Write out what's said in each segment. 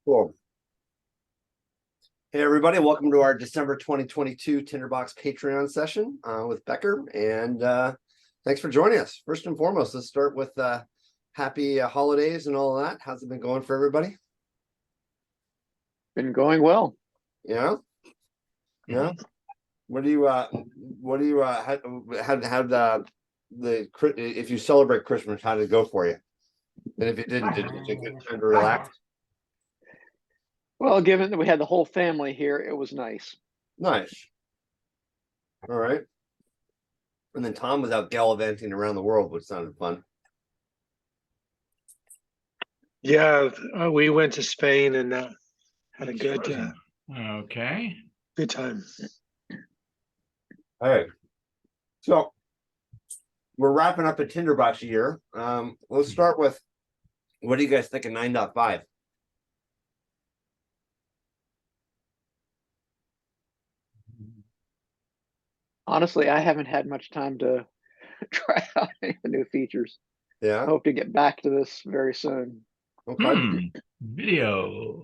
Cool. Hey, everybody, welcome to our December 2022 Tinderbox Patreon session with Becker. And thanks for joining us. First and foremost, let's start with happy holidays and all that. How's it been going for everybody? Been going well. Yeah. Yeah. What do you if you celebrate Christmas, how did it go for you? And if you didn't, did you get time to relax? Well, given that we had the whole family here, it was nice. Nice. All right. And then Tom was out gallivanting around the world, which sounded fun. Yeah, we went to Spain and had a good Okay. good time. All right. So we're wrapping up a Tinderbox year. Let's start with, what do you guys think of 9.5? Honestly, I haven't had much time to try out any of the new features. I Yeah. hope to get back to this very soon. Okay. Video.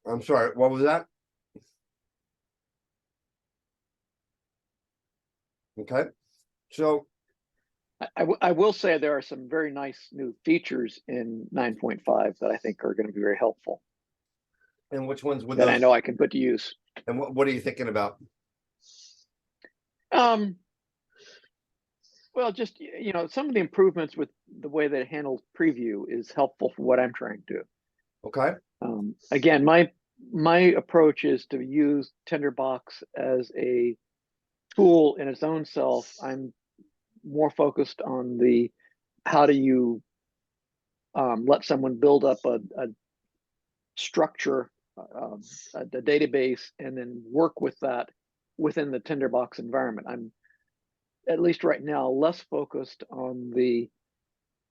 I'm sorry. What was that? Okay. So I will say there are some very nice new features in 9.5 that I think are going to be very helpful and which ones would that those? I know I can put to use. And what are you thinking about? Well, just some of the improvements with the way that it handles preview is helpful for what I'm trying to do. Okay. Again, my approach is to use Tinderbox as a tool in its own self. I'm more focused on the how do you let someone build up a structure, a database, and then work with that within the Tinderbox environment. I'm, at least right now, less focused on the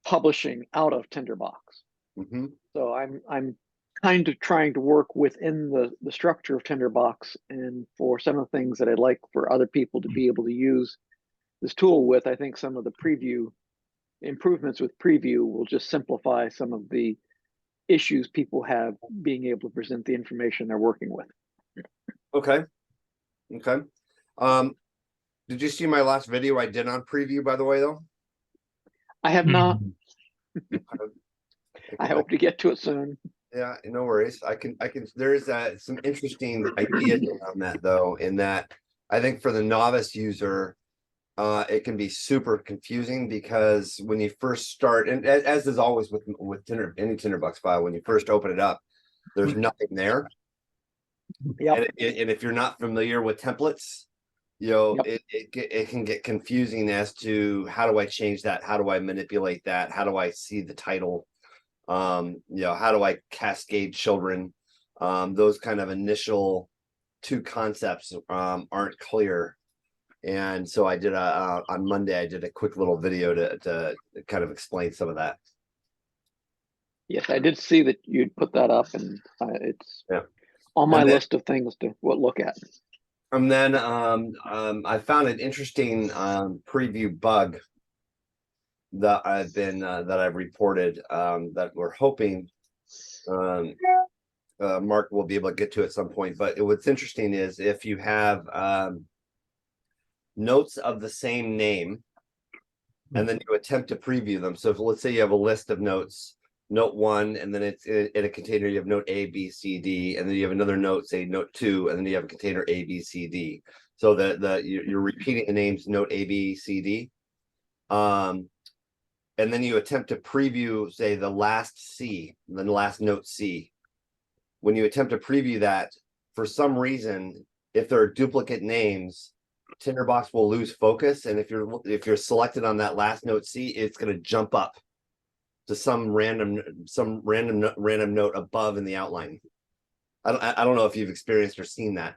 publishing out of Tinderbox. Mm-hmm. So I'm kind of trying to work within the structure of Tinderbox, and for some of the things that I'd like for other people to be able to use this tool with, I think some of the preview improvements with preview will just simplify some of the issues people have being able to present the information they're working with. Okay. Okay. Did you see my last video I did on preview, by the way, though? I have not. Okay. I hope to get to it soon. Yeah, no worries. I can, there's some interesting ideas around that, though, in that I think for the novice user, it can be super confusing because when you first start, and as is always with Tinder, any Tinderbox file, when you first open it up, there's nothing there. Yep. And if you're not familiar with templates, it can get confusing as to how do I change that? How do I manipulate that? How do I see the title? How do I cascade children? Those kind of initial two concepts aren't clear. And so I did on Monday, I did a quick little video to kind of explain some of that. Yes, I did see that you'd put that up, and it's on my list of things to look at. And then I found an interesting preview bug that I've reported that we're hoping Mark will be able to get to at some point. But what's interesting is if you have notes of the same name and then you attempt to preview them. So if, let's say you have a list of notes, note 1, and then it's in a container, you have note A, B, C, D, and then you have another note, say note 2, and then you have a container A, B, C, D. So you're repeating the names note A, B, C, D. And then you attempt to preview, say, the last C, then the last note C. When you attempt to preview that, for some reason, if there are duplicate names, Tinderbox will lose focus, and if you're selected on that last note C, it's going to jump up to some random note above in the outline. I don't know if you've experienced or seen that.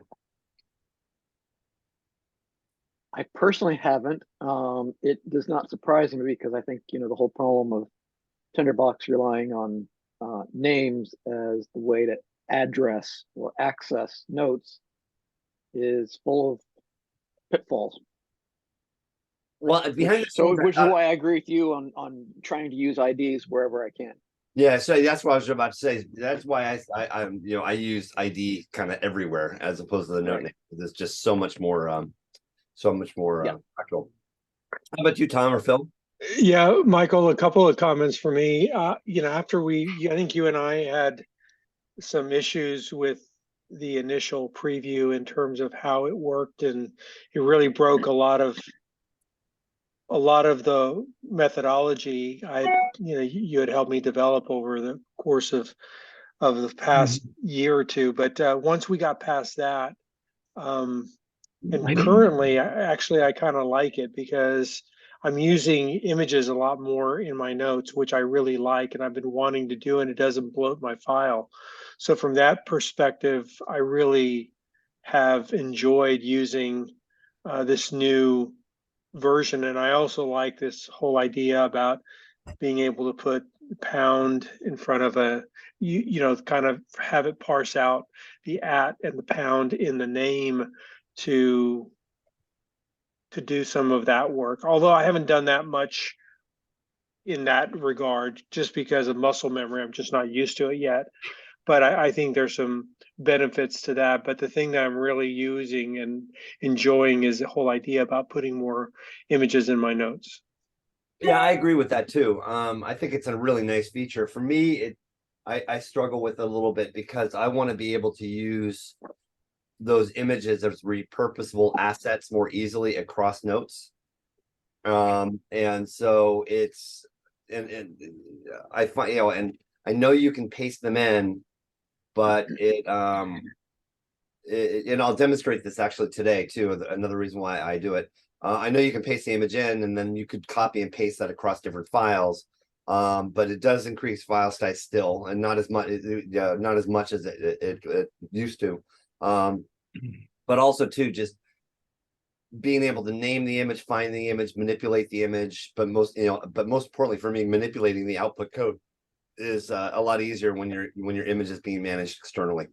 I personally haven't. It does not surprise me because I think the whole problem of Tinderbox relying on names as the way to address or access notes is full of pitfalls. Well, behind the So, scenes, which is why I agree with you on trying to use IDs wherever I can. yeah, so that's what I was about to say. That's why I'm I use ID kind of everywhere as opposed to the note Right. name. There's just so much more Yeah. practical. How about you, Tom or Phil? Yeah, Michael, a couple of comments for me. After I think you and I had some issues with the initial preview in terms of how it worked, and it really broke a lot of the methodology you had helped me develop over the course of the past year or two. But once we got past that, and currently, I kind of like it because I'm using images a lot more in my notes, which I really like, and I've been wanting to do, and it doesn't bloat my file. So from that perspective, I really have enjoyed using this new version. And I also like this whole idea about being able to put pound in front of kind of have it parse out the at and the pound in the name to do some of that work. Although I haven't done that much in that regard, just because of muscle memory, I'm just not used to it yet. But I think there's some benefits to that. But the thing that I'm really using and enjoying is the whole idea about putting more images in my notes. Yeah, I agree with that too. I think it's a really nice feature. For me, I struggle with it a little bit because I want to be able to use those images as repurposable assets more easily across notes. And so and I find, and I know you can paste them in, but and I'll demonstrate this actually today too. Another reason why I do it. I know you can paste the image in, and then you could copy and paste that across different files. But it does increase file size still, and not as much, not as much as it used to. But also too, just being able to name the image, find the image, manipulate the image, but most importantly for me, manipulating the output code is a lot easier when your image is being managed externally,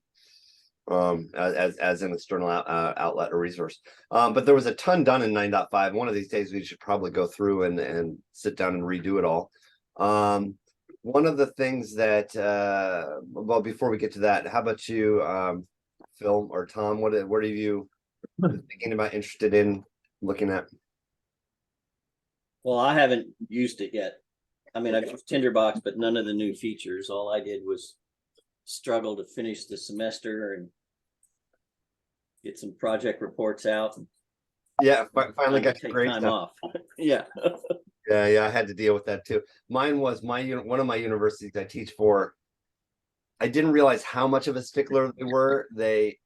as an external outlet or resource. But there was a ton done in 9.5. One of these days we should probably go through and sit down and redo it all. One of the things that well, before we get to that, how about you, Phil or Tom? What are you thinking about, interested in looking at? Well, I haven't used it yet. I mean, I've used Tinderbox, but none of the new features. All I did was struggle to finish the semester and get some project reports out. Yeah, finally got take great time stuff. off. Yeah. Yeah, I had to deal with that too. Mine was one of my universities I teach for. I didn't realize how much of a stickler they were. They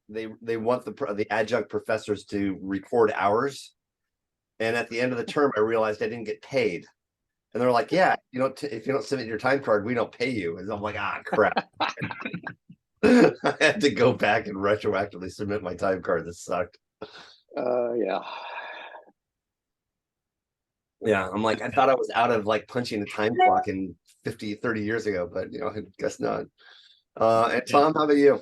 want the adjunct professors to record hours, and at the end of the term, I realized I didn't get paid. And they're like, "Yeah, if you don't submit your time card, we don't pay you." And I'm like, "Ah, crap!" I had to go back and retroactively submit my time card. This sucked. Yeah. Yeah, I'm like, I thought I was out of like punching the time clock in 30 years ago, but I guess not. And Tom, how about you?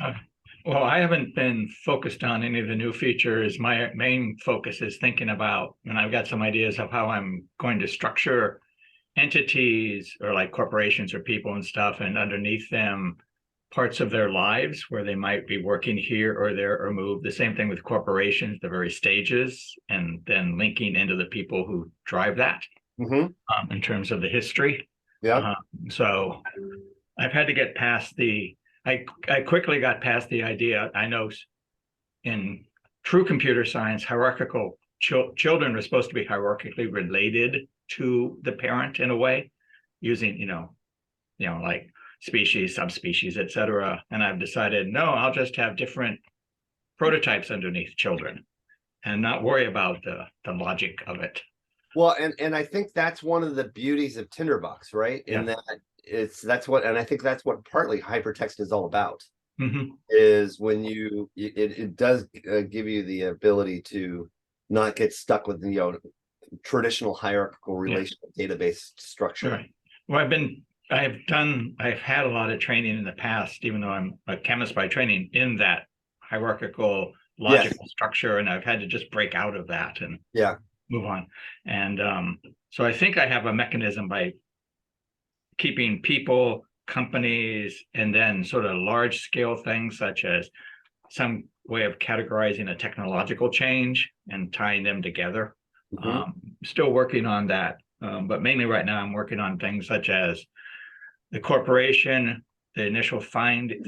Well, I haven't been focused on any of the new features. My main focus is thinking about, and I've got some ideas of how I'm going to structure entities or like corporations or people and stuff, and underneath them, parts of their lives where they might be working here or there or move. The same thing with corporations, the very stages, and then linking into the people who drive that in terms of the history. Yeah. So I've had to get past I quickly got past the idea. I know in true computer science, hierarchical children are supposed to be hierarchically related to the parent in a way, using, like species, subspecies, etc. And I've decided, no, I'll just have different prototypes underneath children and not worry about the logic of it. Well, and I think that's one of the beauties of Tinderbox, right? In that and I think that's what partly hypertext is all about. Is when it does give you the ability to not get stuck with traditional hierarchical relational database structure. Right. Well, I've had a lot of training in the past, even though I'm a chemist by training, in that hierarchical logical structure, and I've had to just break out of that. And move on. And so I think I have a mechanism by keeping people, companies, and then sort of large scale things such as some way of categorizing a technological change and tying them together. Still working on that. But mainly right now I'm working on things such as the corporation, the initial founding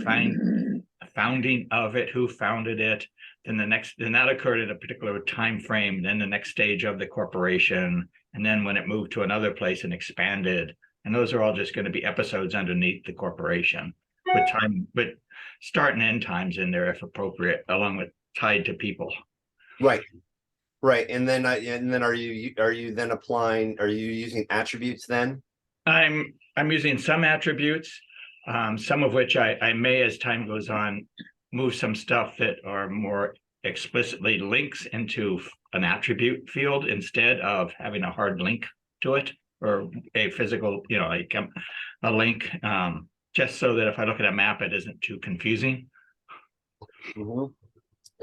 of it, who founded it, then that occurred at a particular time frame, then the next stage of the corporation, and then when it moved to another place and expanded. And those are all just going to be episodes underneath the corporation with start and end times in there if appropriate, along with tied to people. Right. And then are you then applying, are you using attributes then? I'm using some attributes, some of which I may, as time goes on, move some stuff that are more explicitly links into an attribute field instead of having a hard link to it, or a physical, like a link, just so that if I look at a map, it isn't too confusing.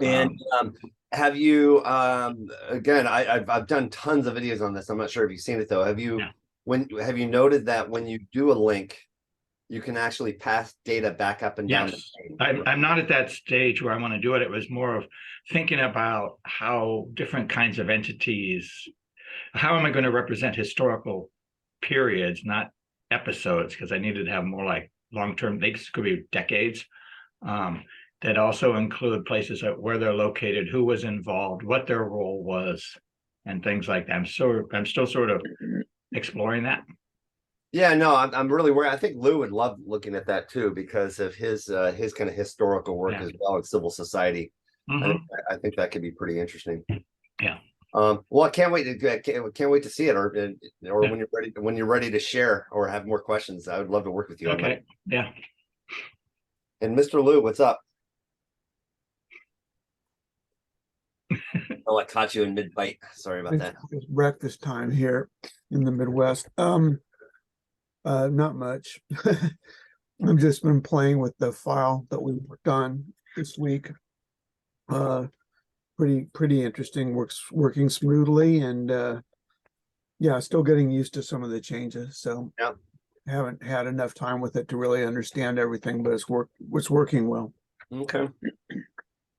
And have you again, I've done tons of videos on this. I'm not sure if you've seen it though. Have you noted that when you do a link, you can actually pass data back up and down the chain? I'm not at that stage where I want to do it. It was more of thinking about how different kinds of entities, how am I going to represent historical periods, not episodes, because I needed to have more like long-term, these could be decades, that also include places where they're located, who was involved, what their role was, and things like that. I'm still sort of exploring that. Yeah, no, I'm really worried. I think Lou would love looking at that too, because of his kind of historical work as well in civil society. I think that could be pretty interesting. Yeah. Well, I can't wait to see it, or when you're ready to share or have more questions. I would love to work with you. Okay. Yeah. And Mr. Lou, what's up? Oh, I caught you in mid-bite. Sorry about that. It's breakfast time here in the Midwest. Not much. I've just been playing with the file that we worked on this week. Pretty interesting. Working smoothly, and yeah, still getting used to some of the changes. So yeah, haven't had enough time with it to really understand everything, but it's working well. Okay.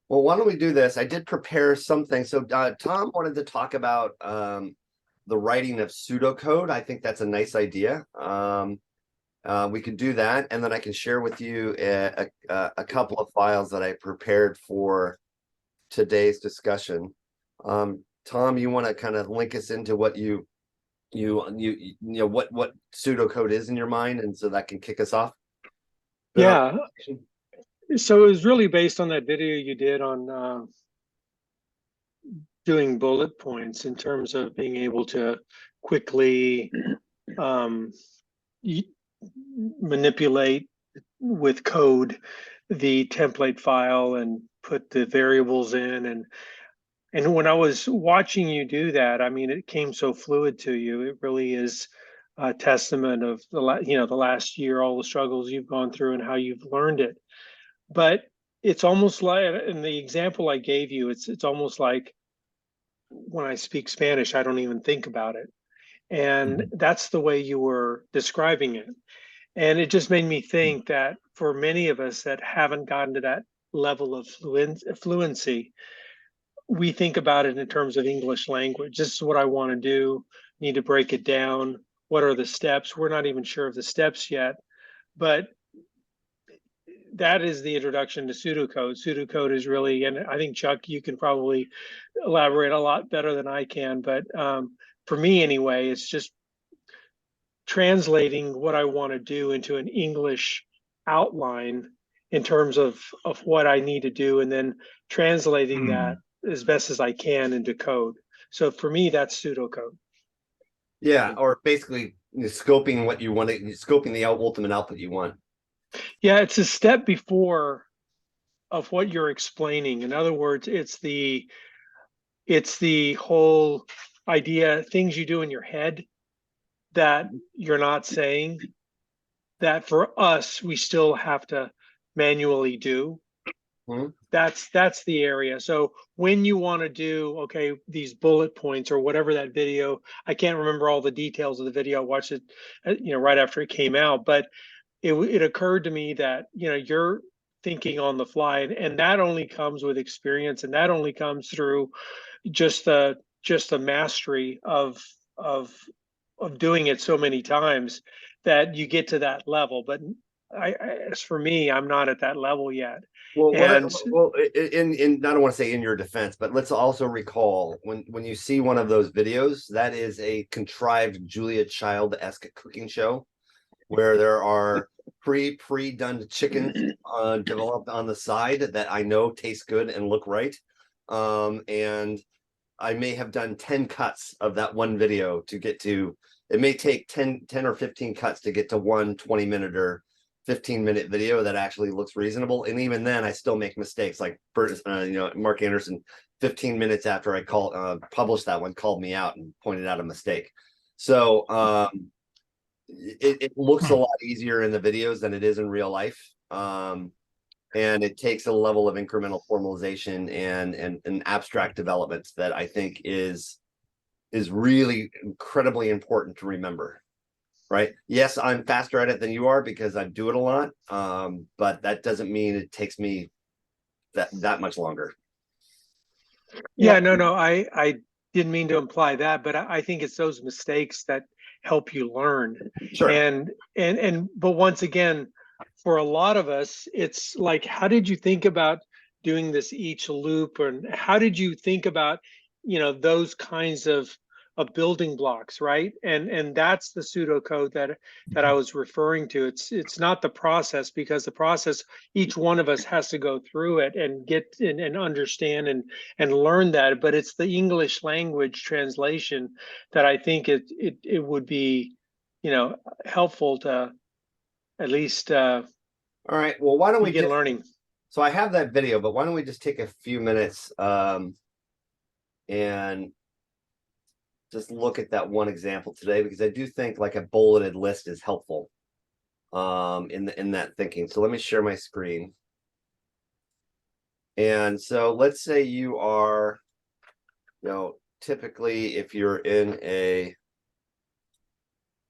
Well, why don't we do this? I did prepare something. So Tom wanted to talk about the writing of pseudocode. I think that's a nice idea. We could do that, and then I can share with you a couple of files that I prepared for today's discussion. Tom, you want to kind of link us into what you know what pseudocode is in your mind, and so that can kick us off? Yeah. So it was really based on that video you did on doing bullet points in terms of being able to quickly manipulate with code the template file and put the variables in. And when I was watching you do that, I mean, it came so fluid to you. It really is a testament of the last year, all the struggles you've gone through and how you've learned it. But it's almost like, in the example I gave you, it's almost like when I speak Spanish, I don't even think about it. And that's the way you were describing it. And it just made me think that for many of us that haven't gotten to that level of fluency, we think about it in terms of English language. This is what I want to do. Need to break it down. What are the steps? We're not even sure of the steps yet, but that is the introduction to pseudocode. Pseudocode is really, and I think Chuck, you can probably elaborate a lot better than I can, but for me anyway, it's just translating what I want to do into an English outline in terms of what I need to do, and then translating that as best as I can into code. So for me, that's pseudocode. Yeah, or basically scoping what you want, scoping the ultimate output you want. Yeah, it's a step before of what you're explaining. In other words, it's the whole idea, things you do in your head that you're not saying, that for us, we still have to manually do. Mhm. That's the area. So when you want to do, okay, these bullet points or whatever that video, I can't remember all the details of the video. I watched it, right after it came out, but it occurred to me that, you're thinking on the fly, and that only comes with experience, and that only comes through just the mastery of of doing it so many times that you get to that level. But as for me, I'm not at that level yet. Well, And in I don't want to say in your defense, but let's also recall when you see one of those videos, that is a contrived Julia Child-esque cooking show where there are pre-done chickens developed on the side that I know taste good and look right. And I may have done 10 cuts of that one video to get to, it may take 10 or 15 cuts to get to one 20-minute or 15-minute video that actually looks reasonable. And even then I still make mistakes, like Mark Anderson 15 minutes after I published that one, called me out and pointed out a mistake. So it looks a lot easier in the videos than it is in real life. And it takes a level of incremental formalization and abstract development that I think is really incredibly important to remember. Right? Yes, I'm faster at it than you are because I do it a lot. But that doesn't mean it takes me that much longer. yeah, no, I didn't mean to imply that, but I think it's those mistakes that help you learn. Sure. But once again, for a lot of us, it's like, how did you think about doing this each loop, and how did you think about, those kinds of building blocks, right? And that's the pseudocode that I was referring to. It's not the process, because the process, each one of us has to go through it and get and understand and learn that. But it's the English language translation that I think it would be, helpful to at least All right. Well, why don't we begin learning. So I have that video, but why don't we just take a few minutes and just look at that one example today, because I do think like a bulleted list is helpful in that thinking. So let me share my screen. And so let's say you are, typically if you're in a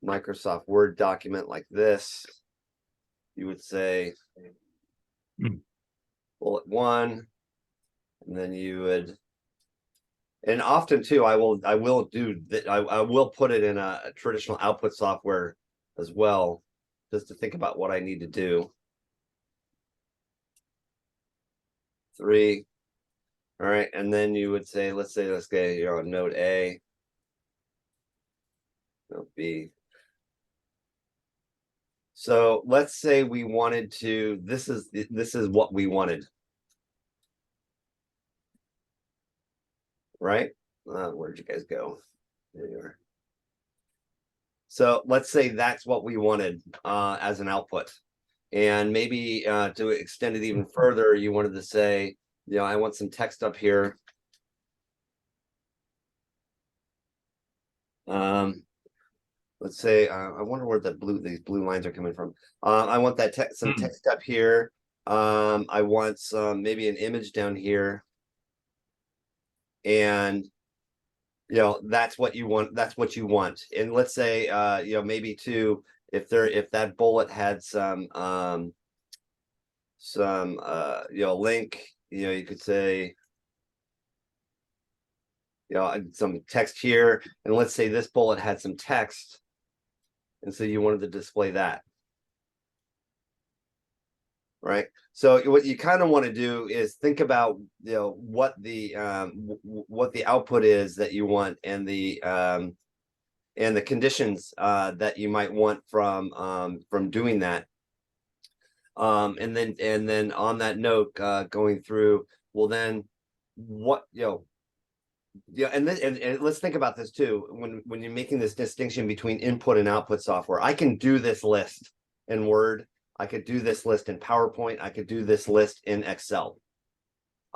Microsoft Word document like this, you would say bullet 1, and then you would, and often too, I will do that. I will put it in a traditional output software as well, just to think about what I need to do. 3. All right. And then you would say, let's get, you're on note A, note B. So let's say we wanted to, this is what we wanted. Right? Where'd you guys go? There you are. So let's say that's what we wanted as an output. And maybe to extend it even further, you wanted to say, I want some text up here. Let's say, I wonder where these blue lines are coming from. I want that some text up here. I want maybe an image down here. And that's what you want. That's what you want. And let's say maybe too, if that bullet had some link, you could say some text here, and let's say this bullet had some text, and so you wanted to display that. Right. So what you kind of want to do is think about what the output is that you want, and the conditions that you might want from doing that. And then on that note, going through, well then what and let's think about this too, when you're making this distinction between input and output software. I can do this list in Word. I could do this list in PowerPoint. I could do this list in Excel.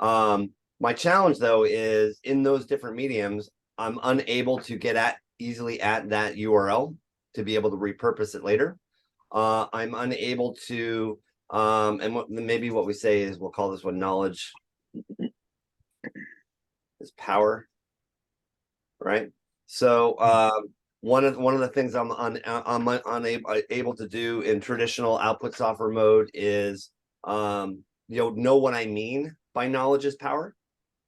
My challenge though is in those different mediums, I'm unable to get easily at that URL to be able to repurpose it later. I'm unable to And maybe what we say is we'll call this one knowledge is power, right? So one of the things I'm unable to do in traditional output software mode is know what I mean by knowledge is power,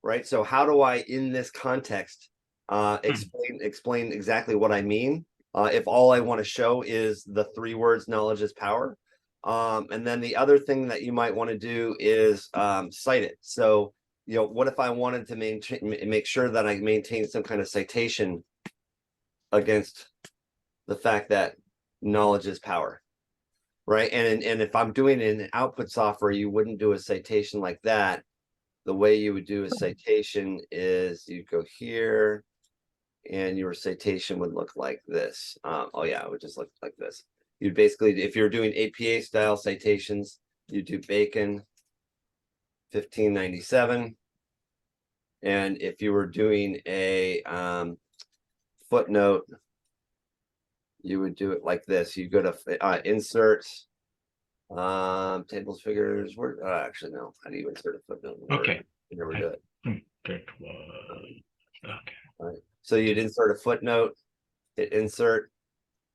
right? So how do I, in this context, explain exactly what I mean if all I want to show is the 3 words knowledge is power? And then the other thing that you might want to do is cite it. So what if I wanted to make sure that I maintain some kind of citation against the fact that knowledge is power, right? And if I'm doing it in output software, you wouldn't do a citation like that. The way you would do a citation is you go here and your citation would look like this. Oh yeah, it would just look like this. You'd basically, if you're doing APA style citations, you do Bacon 1597. And if you were doing a footnote, you would do it like this. You go to insert tables, figures, word. Actually, no. How do you insert a footnote? Okay. You never do it. That was okay. All right. So you'd insert a footnote, hit insert,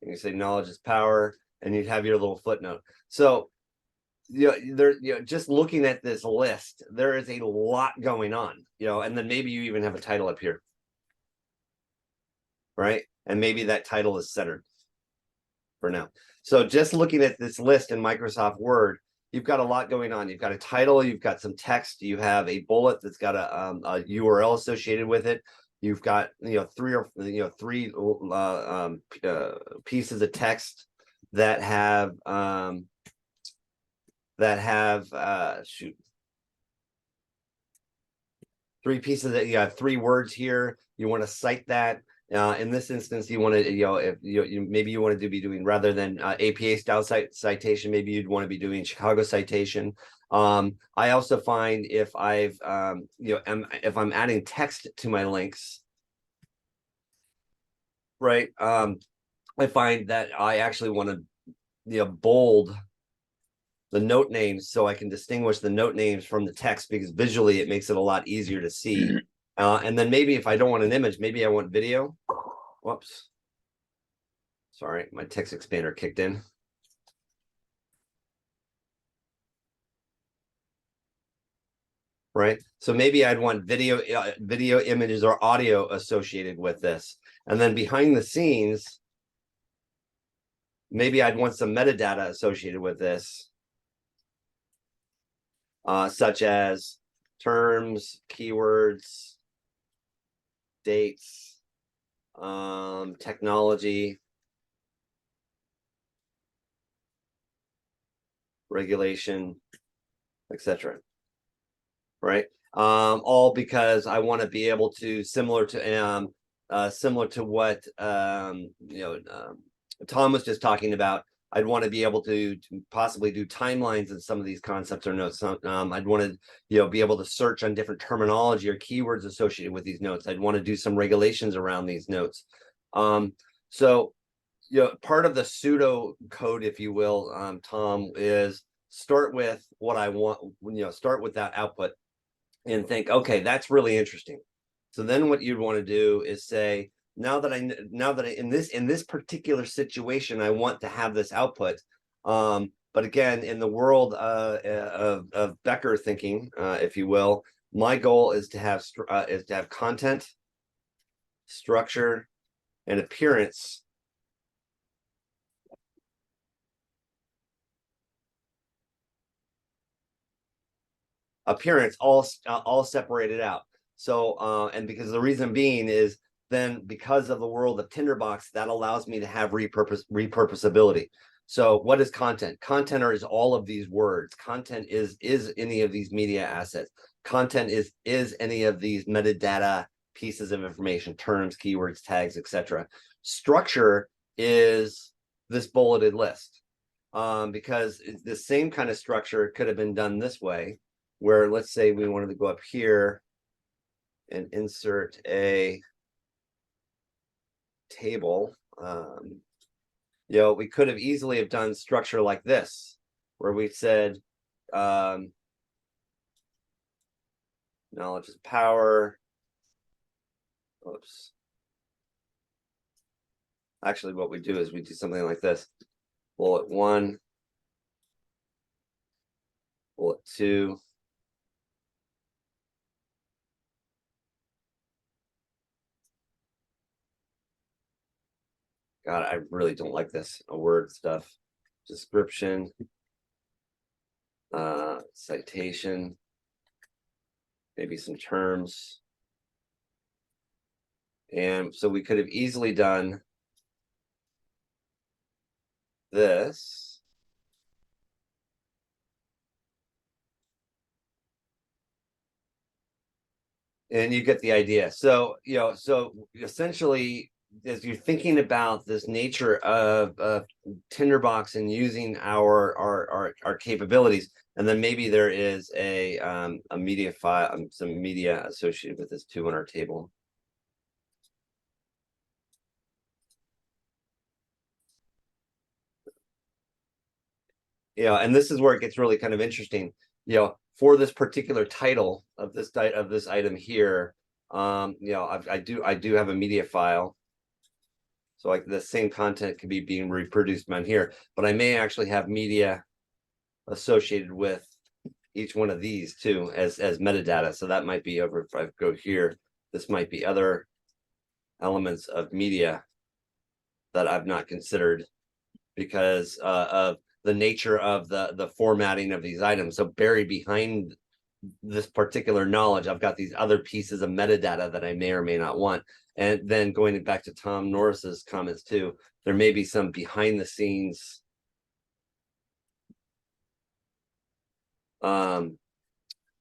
and you say knowledge is power, and you'd have your little footnote. So just looking at this list, there is a lot going on, and then maybe you even have a title up here, right? And maybe that title is centered for now. So just looking at this list in Microsoft Word, you've got a lot going on. You've got a title, you've got some text, you have a bullet that's got a URL associated with it. You've got three pieces of text that have three pieces that you have 3 words here. You want to cite that. In this instance, you want to, if maybe you want to be doing, rather than APA style citation, maybe you'd want to be doing Chicago citation. I also find if if I'm adding text to my links, right? I find that I actually want to, bold the note names so I can distinguish the note names from the text, because visually it makes it a lot easier to see. And then maybe if I don't want an image, maybe I want video. Whoops. Sorry, my text expander kicked in. Right. So maybe I'd want video images or audio associated with this. And then behind the scenes, maybe I'd want some metadata associated with this. Such as terms, keywords, dates, technology, regulation, etc. Right? All because I want to be able to, similar to what Tom was just talking about. I'd want to be able to possibly do timelines in some of these concepts or notes. I'd want to, be able to search on different terminology or keywords associated with these notes. I'd want to do some regulations around these notes. So, part of the pseudo code, if you will, Tom, is start with what I want, start with that output and think, okay, that's really interesting. So then what you'd want to do is say, now that I in this particular situation, I want to have this output. But again, in the world of Becker thinking, if you will, my goal is to have content, structure, and appearance all separated out. So and because the reason being is, then because of the world of Tinderbox, that allows me to have repurposability. So what is content? Content is all of these words. Content is any of these media assets. Content is any of these metadata pieces of information, terms, keywords, tags, etc. Structure is this bulleted list, because the same kind of structure could have been done this way, where let's say we wanted to go up here and insert a table. We could have easily have done structure like this, where we said knowledge is power. Oops. Actually, what we do is we do something like this. Bullet 1, bullet 2. God, I really don't like this word stuff. Description, citation, maybe some terms. And so we could have easily done this. And you get the idea. So, so essentially, as you're thinking about this nature of Tinderbox and using our capabilities, and then maybe there is a media file, some media associated with this too on our table. And this is where it gets really kind of interesting. For this particular title of this item here, I do have a media file. So like the same content could be being reproduced on here, but I may actually have media associated with each one of these too as metadata. So that might be over, if I go here, this might be other elements of media that I've not considered because of the nature of the formatting of these items. So buried behind this particular knowledge, I've got these other pieces of metadata that I may or may not want. And then going back to Tom Norris's comments too, there may be some behind the scenes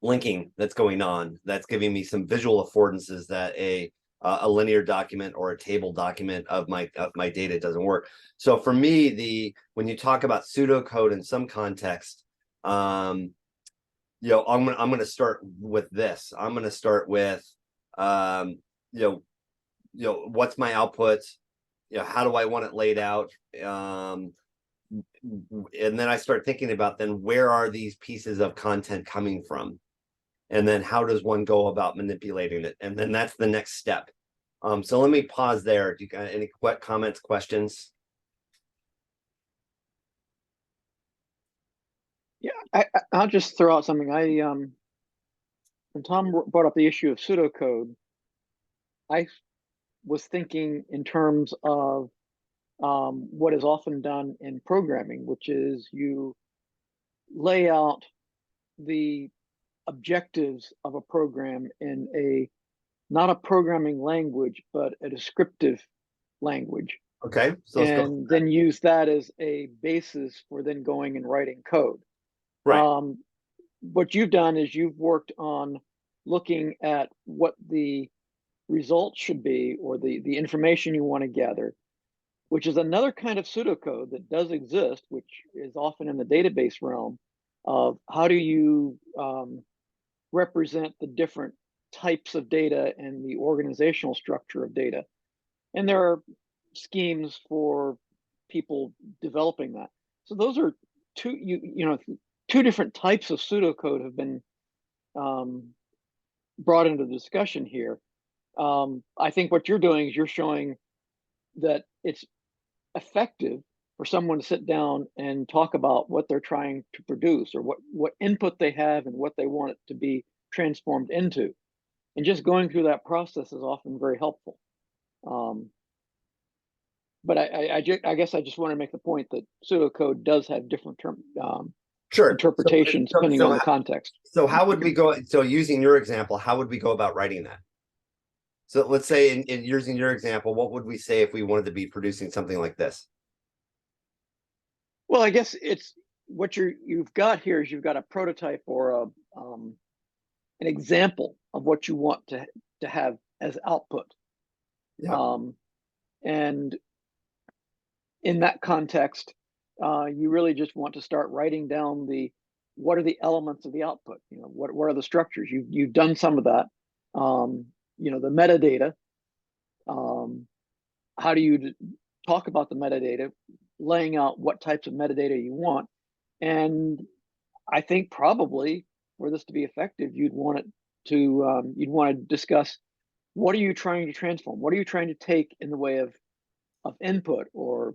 linking that's going on that's giving me some visual affordances that a linear document or a table document of my data doesn't work. So for me, when you talk about pseudocode in some context, I'm gonna start with this. I'm gonna start with what's my output, how do I want it laid out, and then I start thinking about then where are these pieces of content coming from, and then how does one go about manipulating it, and then that's the next step. So let me pause there. Do you got any comments, questions? Yeah, I'll just throw out something. When Tom brought up the issue of pseudocode, I was thinking in terms of what is often done in programming, which is you lay out the objectives of a program in not a programming language, but a descriptive language. Okay, so and then use that as a basis for then going and writing code. Right. What you've done is you've worked on looking at what the results should be, or the information you want to gather, which is another kind of pseudocode that does exist, which is often in the database realm of how do you represent the different types of data and the organizational structure of data. And there are schemes for people developing that. So those are two different types of pseudocode have been brought into the discussion here. I think what you're doing is you're showing that it's effective for someone to sit down and talk about what they're trying to produce, or what input they have and what they want it to be transformed into. And just going through that process is often very helpful. But I guess I just want to make the point that pseudocode does have different Sure. interpretations depending on the context. So how would we go? So using your example, how would we go about writing that? So let's say in using your example, what would we say if we wanted to be producing something like this? Well, I guess it's what you've got here is you've got a prototype or an example of what you want to have as output. Yeah. And in that context, you really just want to start writing down what are the elements of the output. What are the structures? You've done some of that. The metadata. How do you talk about the metadata, laying out what types of metadata you want, And I think probably for this to be effective, you'd want to discuss, what are you trying to transform? What are you trying to take in the way of input or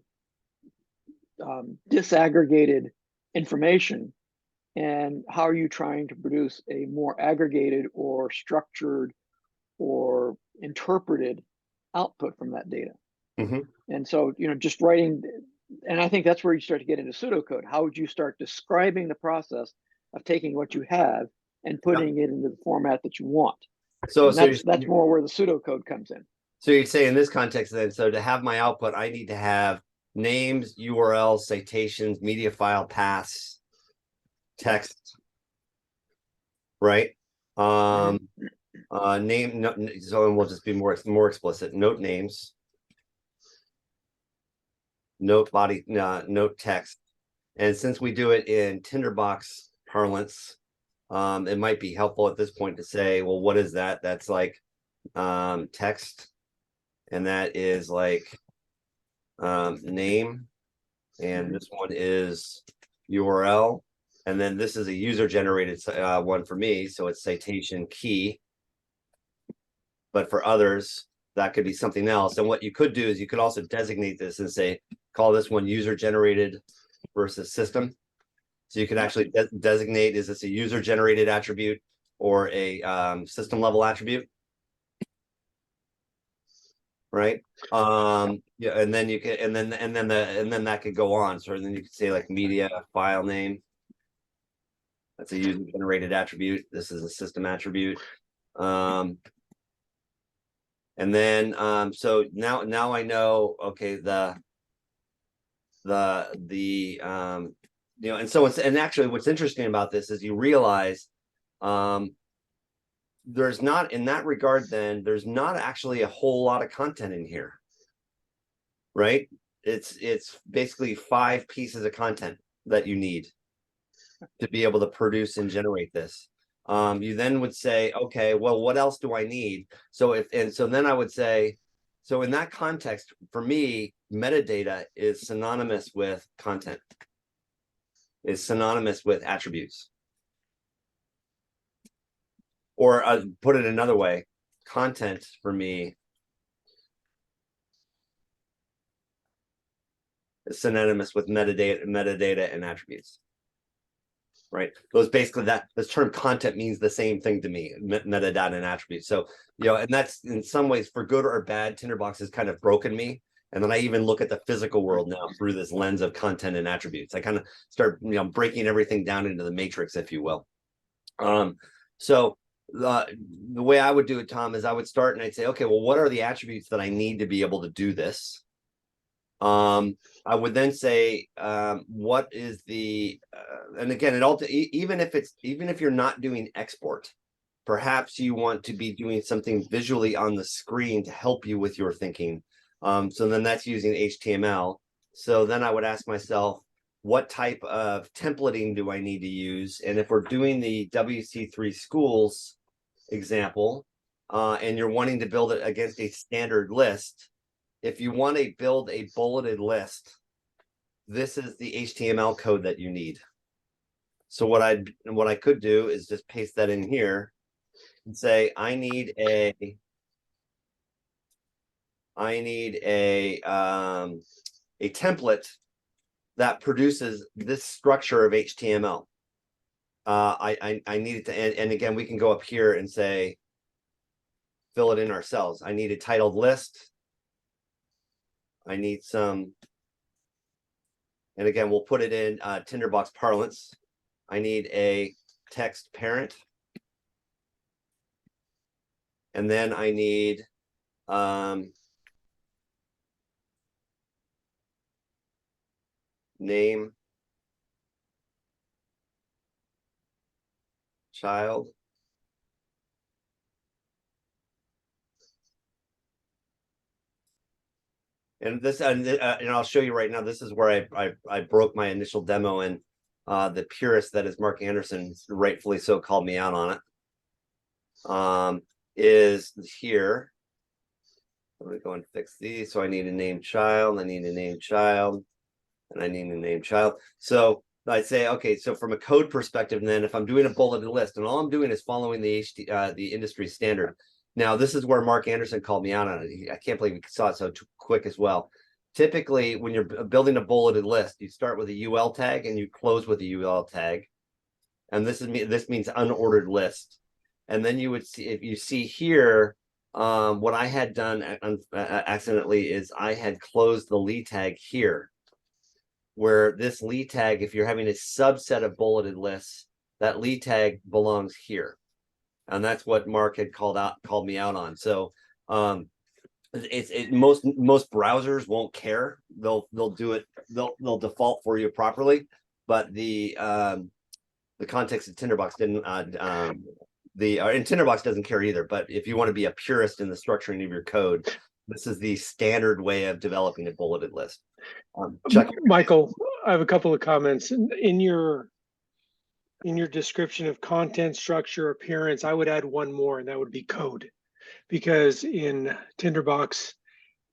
disaggregated information? And how are you trying to produce a more aggregated or structured or interpreted output from that data? Mhm. And so, just writing, and I think that's where you start to get into pseudocode. How would you start describing the process of taking what you have and putting it into the format that you want? So, And that's more where the pseudocode comes in. so you'd say in this context then, so to have my output, I need to have names, URLs, citations, media file paths, text, right? Name, no, so we'll just be more explicit. Note names, note body, note text. And since we do it in Tinderbox parlance, it might be helpful at this point to say, well, what is that? That's like text, and that is like name, and this one is URL, and then this is a user generated one for me, so it's citation key. But for others, that could be something else. And what you could do is you could also designate this and say, call this one user generated versus system. So you can actually designate, is this a user generated attribute or a system level attribute? Right. Yeah, and then you can, and then that could go on. So then you could say like media file name. That's a user generated attribute. This is a system attribute. And then so now I know, okay, and so and actually what's interesting about this is you realize there's not, in that regard, then there's not actually a whole lot of content in here, right? It's basically 5 pieces of content that you need to be able to produce and generate this. You then would say, okay, well, what else do I need? So then I would say, so in that context, for me, metadata is synonymous with content, is synonymous with attributes. Or put it another way, content for me is synonymous with metadata and attributes. Right? Those basically, this term content means the same thing to me, metadata and attributes. So, and that's in some ways, for good or bad, Tinderbox has kind of broken me. And then I even look at the physical world now through this lens of content and attributes. I kind of start, breaking everything down into the matrix, if you will. So the way I would do it, Tom, is I would start and I'd say, okay, well, what are the attributes that I need to be able to do this? I would then say, what is the, and again, it all, even if you're not doing export, perhaps you want to be doing something visually on the screen to help you with your thinking. So then that's using HTML. So then I would ask myself, what type of templating do I need to use? And if we're doing the WC3 schools example, and you're wanting to build it against a standard list, if you want to build a bulleted list, this is the HTML code that you need. So what I could do is just paste that in here and say, I need a template that produces this structure of HTML. I need it to, and again, we can go up here and say, fill it in ourselves. I need a titled list. I need some, and again, we'll put it in Tinderbox parlance. I need a text parent. And then I need name, child, and this, and I'll show you right now. This is where I broke my initial demo, and the purist that is Mark Anderson, rightfully so, called me out on it. Is here. I'm gonna go and fix these. So I need a named child. I need a named child, and I need a named child. So I'd say, okay, so from a code perspective, then if I'm doing a bulleted list and all I'm doing is following the industry standard. Now, this is where Mark Anderson called me out on it. I can't believe we saw it so quick as well. Typically, when you're building a bulleted list, you start with a UL tag and you close with a UL tag. And this means unordered list. And then you would see, if you see here, what I had done accidentally is I had closed the lead tag here, where this lead tag, if you're having a subset of bulleted lists, that lead tag belongs here. And that's what Mark had called me out on. So most browsers won't care. They'll do it, they'll default for you properly, but the context of Tinderbox didn't and Tinderbox doesn't care either. But if you want to be a purist in the structuring of your code, this is the standard way of developing a bulleted list. Chuck, Michael, I have a couple of comments. In your description of content, structure, appearance, I would add one more, and that would be code. Because in Tinderbox,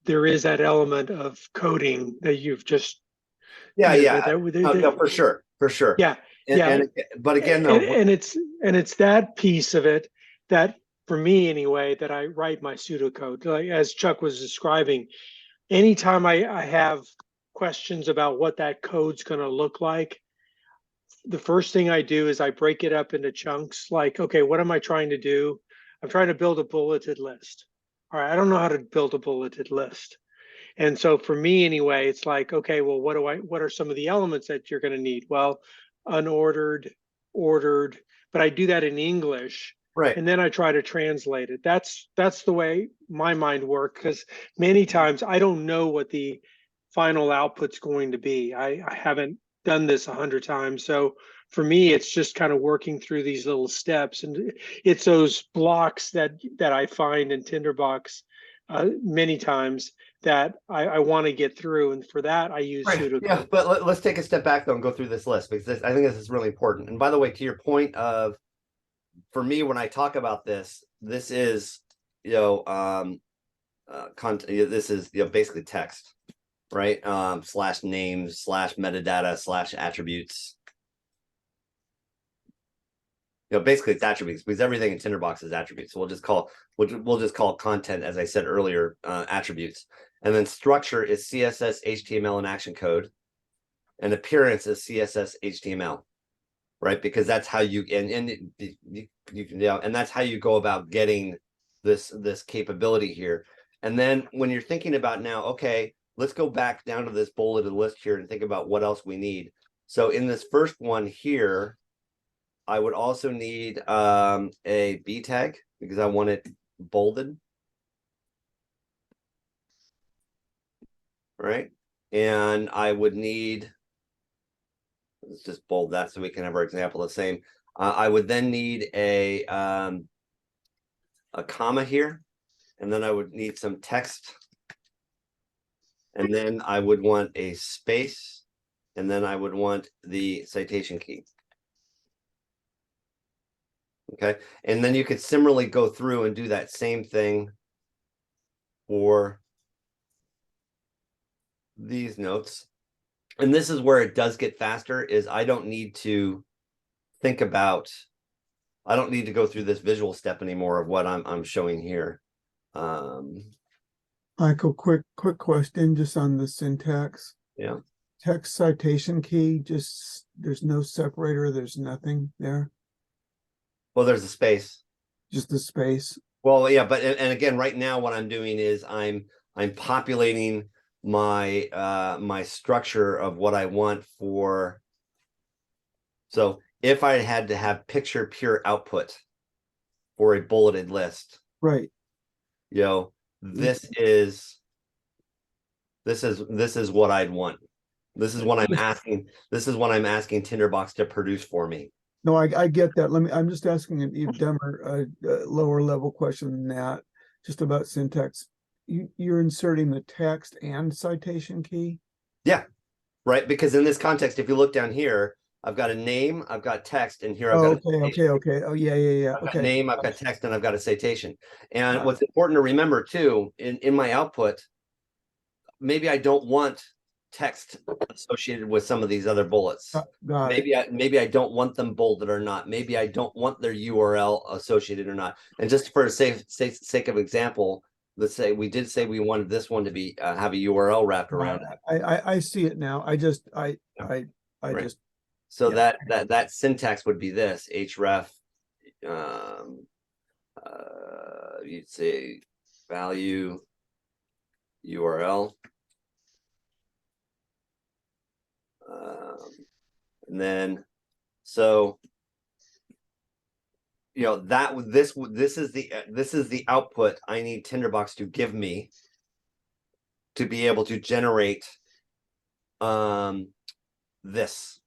there is that element of coding that you've just yeah, no, for sure. Yeah. But again, though, and it's that piece of it that, for me anyway, that I write my pseudocode. Like as Chuck was describing, anytime I have questions about what that code's going to look like, the first thing I do is I break it up into chunks. Like, okay, what am I trying to do? I'm trying to build a bulleted list. All right, I don't know how to build a bulleted list. And so for me anyway, it's like, okay, well, what are some of the elements that you're going to need? Well, unordered, ordered, but I do that in English. right. And then I try to translate it. That's the way my mind works, because many times I don't know what the final output's going to be. I haven't done this 100 times. So for me, it's just kind of working through these little steps, and it's those blocks that I find in Tinderbox many times that I want to get through, and for that I use pseudocode. Yeah, but let's take a step back though and go through this list, because I think this is really important. And by the way, to your point of, for me, when I talk about this is content. This is basically text, right? Slash names, slash metadata, slash attributes. Basically it's attributes, because everything in Tinderbox is attributes. So we'll just call content, as I said earlier, attributes. And then structure is CSS, HTML, and action code. And appearance is CSS, HTML, right? Because that's how you and that's how you go about getting this capability here. And then when you're thinking about now, okay, let's go back down to this bulleted list here and think about what else we need. So in this first one here, I would also need a B tag, because I want it bolded. Right. And I would need, let's just bold that so we can have our example the same. I would then need a comma here, and then I would need some text. And then I would want a space, and then I would want the citation key. Okay, and then you could similarly go through and do that same thing for these notes. And this is where it does get faster, is I don't need to go through this visual step anymore of what I'm showing here. Michael, quick question just on the syntax. Yeah. Text citation key, just there's no separator, there's nothing there. Well, there's a space. Just the space. Well, yeah, but and again, right now what I'm doing is I'm populating my my structure of what I want for. So if I had to have picture pure output for a bulleted list, Right. This is what I'd want. This is what I'm asking. This is what I'm asking Tinderbox to produce for me. No, I get that. I'm just asking an even dumber, lower level question than that, just about syntax. You're inserting the text and citation key? Yeah, right. Because in this context, if you look down here, I've got a name, I've got text, and here I've got okay. Oh, yeah. I've got Okay. name, I've got text, and I've got a citation. And what's important to remember too, in my output, maybe I don't want text associated with some of these other bullets. Got it. Maybe I don't want them bolded or not. Maybe I don't want their URL associated or not. And just for the sake of example, let's say we did say we wanted this one to be have a URL wrapped around it. I see it now. I Right. just, So yeah. that syntax would be this href. You'd say value URL. And then, so, you know, this is the output I need Tinderbox to give me to be able to generate this,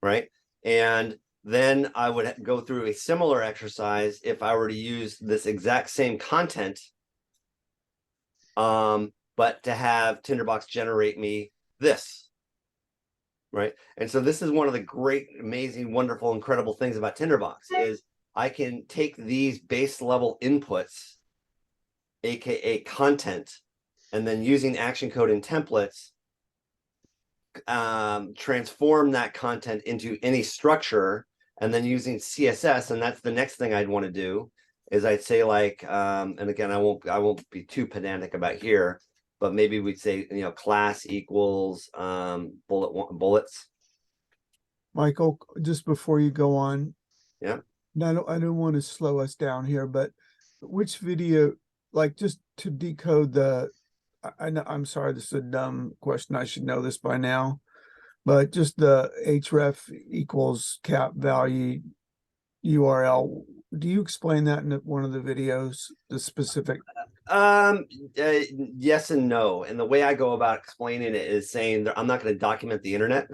right? And then I would go through a similar exercise if I were to use this exact same content, but to have Tinderbox generate me this. Right. And so this is one of the great, amazing, wonderful, incredible things about Tinderbox is I can take these base level inputs, aka content, and then using action code and templates, transform that content into any structure, and then using CSS. And that's the next thing I'd want to do is I'd say like, and again, I won't be too pedantic about here, but maybe we'd say, you know, class equals bullets. Michael, just before you go on. Yeah. No, I don't want to slow us down here, but which video, like just to decode the, I know, I'm sorry, this is a dumb question. I should know this by now, but just the href equals cap value URL. Do you explain that in one of the videos, the specific? Yes and no. And the way I go about explaining it is saying that I'm not going to document the internet.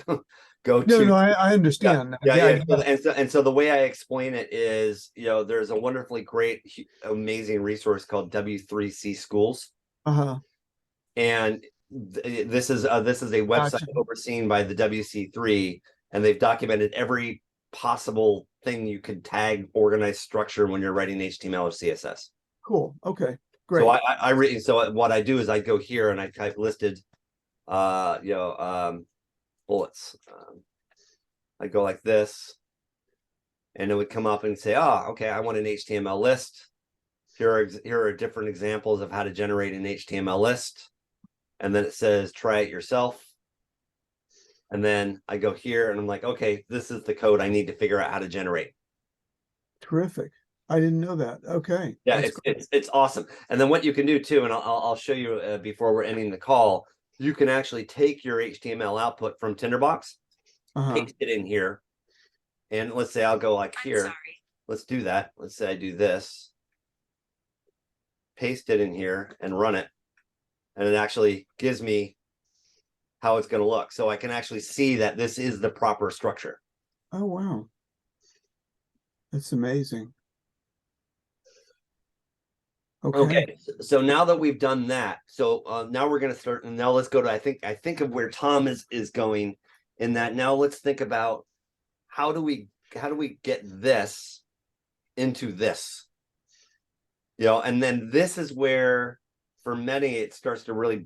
No, I understand. Yeah. And so the way I explain it is, you know, there's a wonderfully great, amazing resource called W3C Schools. And this is a website overseen by the WC3, and they've documented every possible thing you could tag organized structure when you're writing HTML or CSS. Cool. Okay. Great. So so what I do is I go here and I type listed, bullets. I go like this, and it would come up and say, "Oh, okay, I want an HTML list. Here are different examples of how to generate an HTML list." And then it says, "Try it yourself." And then I go here and I'm like, "Okay, this is the code I need to figure out how to generate." Terrific. I didn't know that. Okay. Yeah, it's awesome. And then what you can do too, and I'll show you before we're ending the call, you can actually take your HTML output from Tinderbox, paste it in here, and let's say I'll go like here. Let's do that. Let's say I do this, paste it in here, and run it, and it actually gives me how it's going to look. So I can actually see that this is the proper structure. Oh wow, that's amazing. Okay, so now that we've done that, so now we're going to start, and now let's go to, I think of where Tom is going in that. Now let's think about how do we get this into this, you know, and then this is where for many it starts to really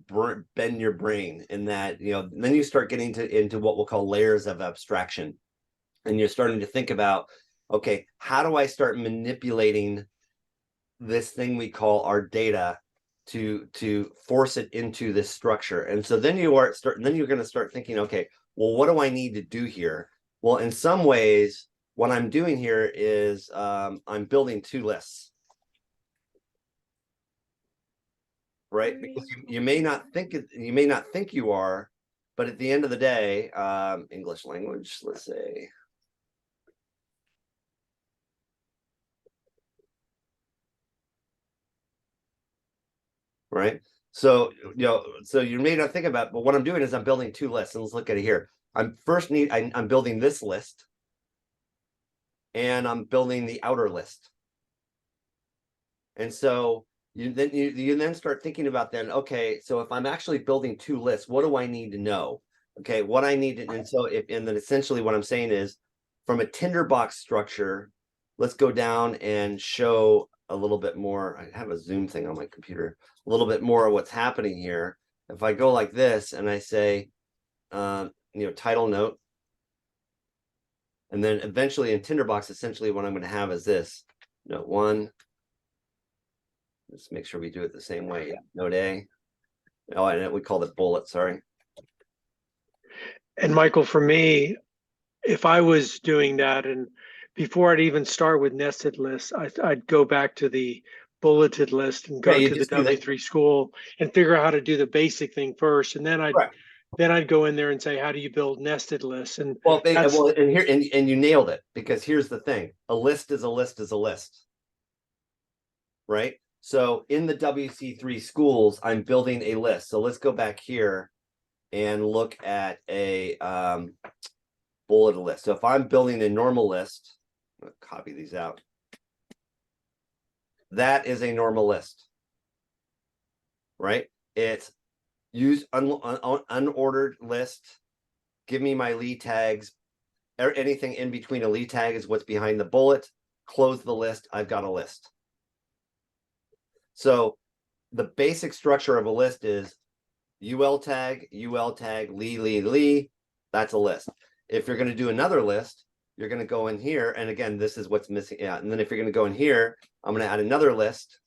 bend your brain in that, you know, then you start getting into what we'll call layers of abstraction, and you're starting to think about, okay, how do I start manipulating this thing we call our data to force it into this structure? And so then you're going to start thinking, okay, well, what do I need to do here? Well, in some ways, what I'm doing here is I'm building two lists, right? Because you may not think you are, but at the end of the day, English language, let's say. Right. So, you know, so you may not think about, but what I'm doing is I'm building two lists, and let's look at it here. I'm building this list, and I'm building the outer list. And so you then start thinking about then, okay, so if I'm actually building two lists, what do I need to know? Okay, what I need to, and then essentially what I'm saying is from a Tinderbox structure, let's go down and show a little bit more. I have a Zoom thing on my computer, a little bit more of what's happening here. if I go like this and I say, title note, and then eventually in Tinderbox, essentially what I'm going to have is this note 1. Let's make sure we do it the same way. Yeah. Note A. Oh, and we called it bullet. Sorry. And Michael, for me, if I was doing that, and before I'd even start with nested lists, I'd go back to the bulleted list and go Yeah, you to the just do that. W3 school and figure out how to do the basic thing first, and then I'd go in there and say, how do you build nested lists? And Well, and here and you nailed it, because here's the thing: a list is a list is a list, right? So in the WC3 schools, I'm building a list. So let's go back here and look at a bulleted list. So if I'm building a normal list, I'm going to copy these out. That is a normal list, right? It's use unordered list. Give me my lead tags. Anything in between a lead tag is what's behind the bullet. Close the list. I've got a list. So the basic structure of a list is UL tag, Lee. That's a list. If you're going to do another list, you're going to go in here. And again, this is what's missing. Yeah. And then if you're going to go in here, I'm going to add another list.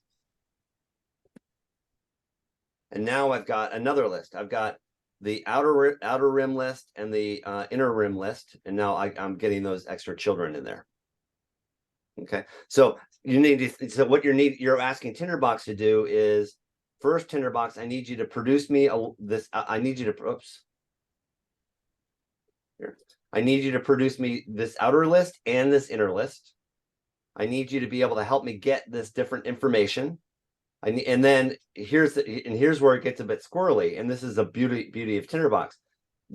And now I've got another list. I've got the outer rim list and the inner rim list. And now I'm getting those extra children in there. Okay. So you need to, so what you're asking Tinderbox to do is, first, Tinderbox, I need you to produce me I need you to, oops. Here. I need you to produce me this outer list and this inner list. I need you to be able to help me get this different information. And then here's where it gets a bit squirrely. And this is the beauty of Tinderbox.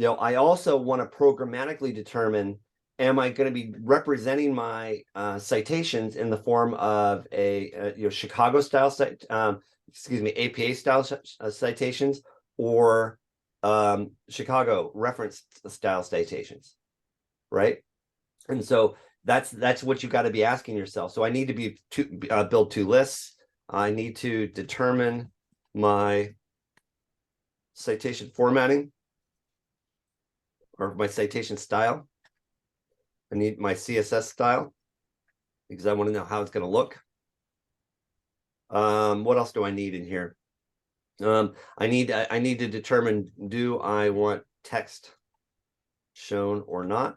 I also want to programmatically determine, am I going to be representing my citations in the form of a Chicago style APA style citations, or Chicago reference style citations, right? And so that's what you got to be asking yourself. So I need to build 2 lists. I need to determine my citation formatting, or my citation style. I need my CSS style, because I want to know how it's going to look. What else do I need in here? I need to determine, do I want text shown or not?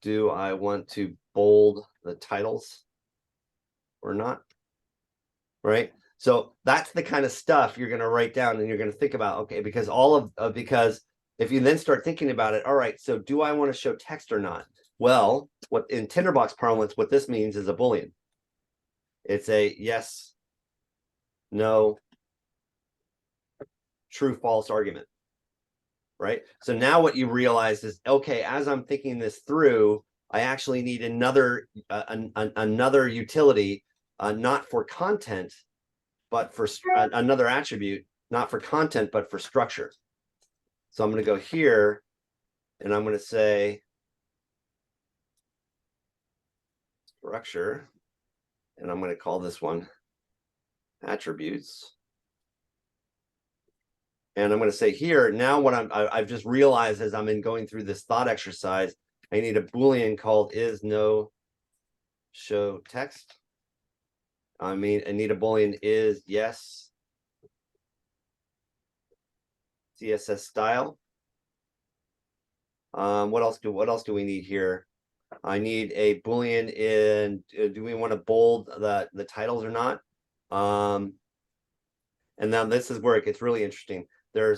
Do I want to bold the titles or not? Right. So that's the kind of stuff you're going to write down, and you're going to think about, okay, because because if you then start thinking about it, all right, so do I want to show text or not? Well, what in Tinderbox parlance, what this means is a Boolean. It's a yes, no, true, false argument, right? So now what you realize is, okay, as I'm thinking this through, I actually need another utility, not for content, but for another attribute, not for content, but for structure. So I'm going to go here, and I'm going to say structure, and I'm going to call this one attributes. And I'm going to say here, now what I've just realized as I'm going through this thought exercise, I need a Boolean called is no show text. I need a Boolean is yes CSS style. What else do we need here? I need a Boolean in, do we want to bold the titles or not? And now this is where it gets really interesting. There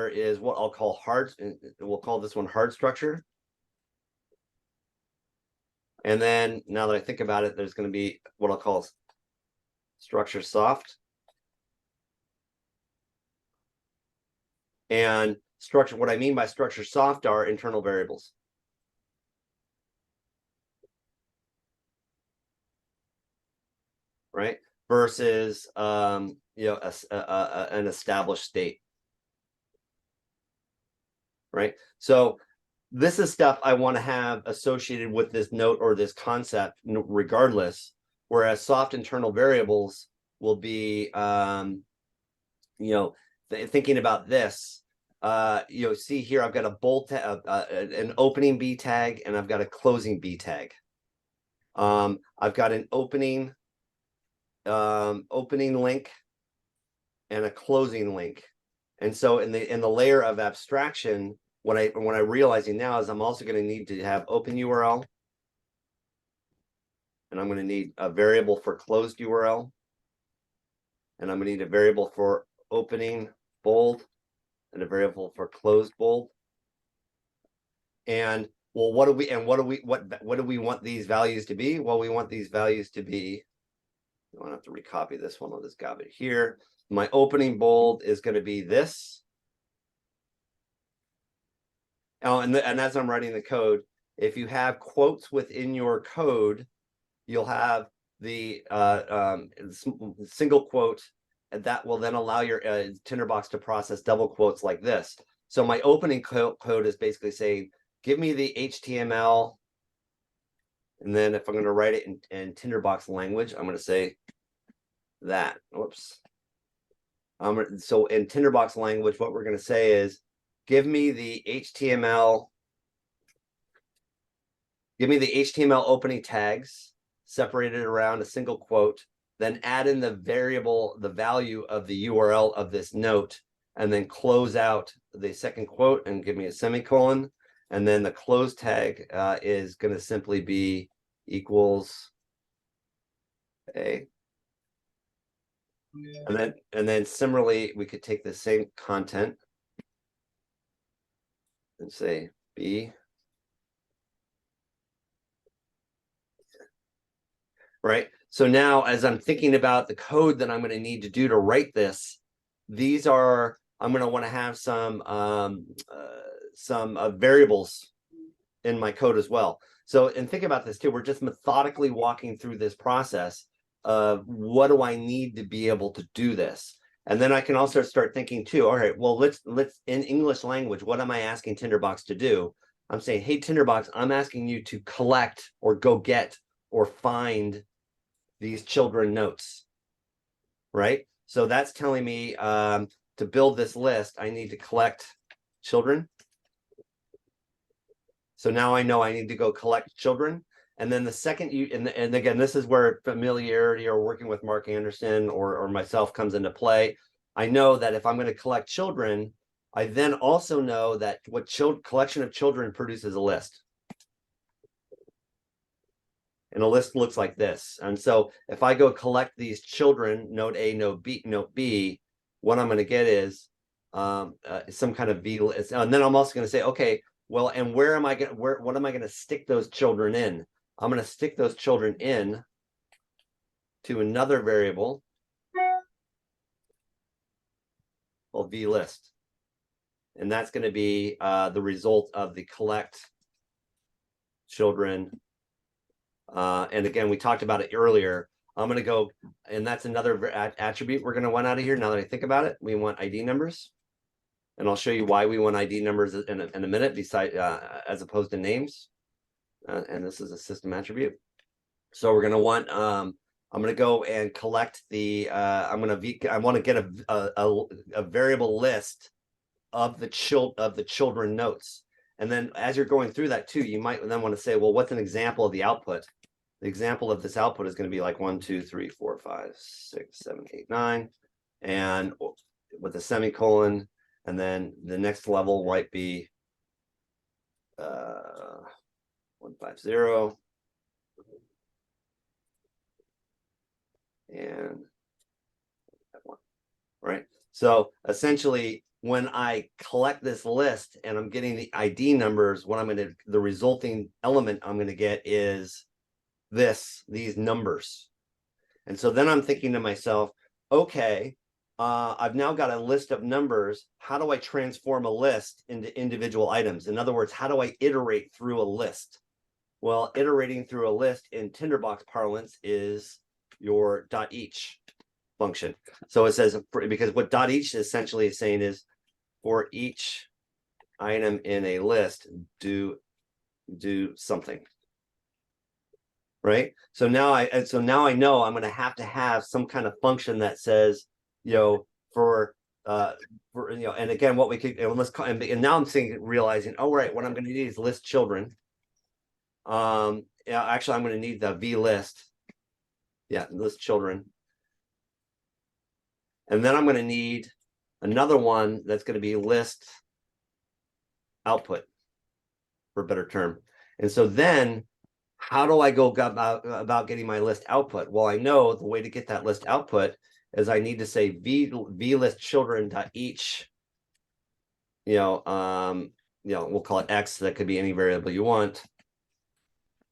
is what I'll call hard, we'll call this one hard structure. And then now that I think about it, there's going to be what I'll call structure soft. And structure, what I mean by structure soft are internal variables. Right? Versus an established state. Right? So this is stuff I want to have associated with this note or this concept regardless, whereas soft internal variables will be, thinking about this, see here, I've got a bold tag, an opening B tag, and I've got a closing B tag. I've got an opening link and a closing link. And so in the layer of abstraction, what I'm realizing now is I'm also going to need to have open URL, and I'm going to need a variable for closed URL, and I'm going to need a variable for opening bold and a variable for closed bold. And well, what do we want these values to be? Well, we want these values to be, I don't have to recopy this one, I'll just copy it here. My opening bold is going to be this. Oh, and as I'm writing the code, if you have quotes within your code, you'll have the single quote, and that will then allow your Tinderbox to process double quotes like this. So my opening code is basically saying, give me the HTML, and then if I'm going to write it in Tinderbox language, I'm going to say that. Whoops. So in Tinderbox language, what we're going to say is, give me the HTML opening tags separated around a single quote, then add in the value of the URL of this note, and then close out the second quote and give me a semicolon. And then the close tag is going to simply be equals A. And then similarly, we could take the same content and say B. Right. So now as I'm thinking about the code that I'm going to need to do to write this, I'm going to want to have some variables in my code as well. So, and think about this too, we're just methodically walking through this process of what do I need to be able to do this? And then I can also start thinking too, all right, well, let's in English language, what am I asking Tinderbox to do? I'm saying, hey, Tinderbox, I'm asking you to collect or go get or find these children notes, right? So that's telling me to build this list, I need to collect children. So now I know I need to go collect children. And then the second and again, this is where familiarity or working with Mark Anderson or myself comes into play. I know that if I'm going to collect children, I then also know that what collection of children produces a list. And a list looks like this. And so if I go collect these children, note A, note B, what I'm going to get is some kind of V list. And then I'm also going to say, okay, well, and what am I going to stick those children in? I'm going to stick those children in to another variable called V list. And that's going to be the result of the collect children. And again, we talked about it earlier. I'm going to go, and that's another attribute we're going to want out of here. Now that I think about it, we want ID numbers. And I'll show you why we want ID numbers in a minute, as opposed to names. And this is a system attribute. So we're going to want, I'm going to go and collect the, I want to get a variable list of the children notes. And then as you're going through that too, you might then want to say, well, what's an example of the output? The example of this output is going to be like 1, 2, 3, 4, 5, 6, 7, 8, 9, and with a semicolon. And then the next level might be 150 and that one, right? So essentially, when I collect this list and I'm getting the ID numbers, the resulting element I'm going to get is these numbers. And so then I'm thinking to myself, okay, I've now got a list of numbers. How do I transform a list into individual items? In other words, how do I iterate through a list? Well, iterating through a list in Tinderbox parlance is your .each function. So it says, because what .each essentially is saying is, for each item in a list, do something. right? So now I know I'm going to have some kind of function that says, for and again, what we could, and let's call, and now I'm realizing, oh, right, what I'm going to need is list children. Yeah, actually, I'm going to need the v list. Yeah, list children. And then I'm going to need another one that's going to be list output, for a better term. And so then how do I go about getting my list output? Well, I know the way to get that list output is I need to say v list children dot each, we'll call it X. That could be any variable you want,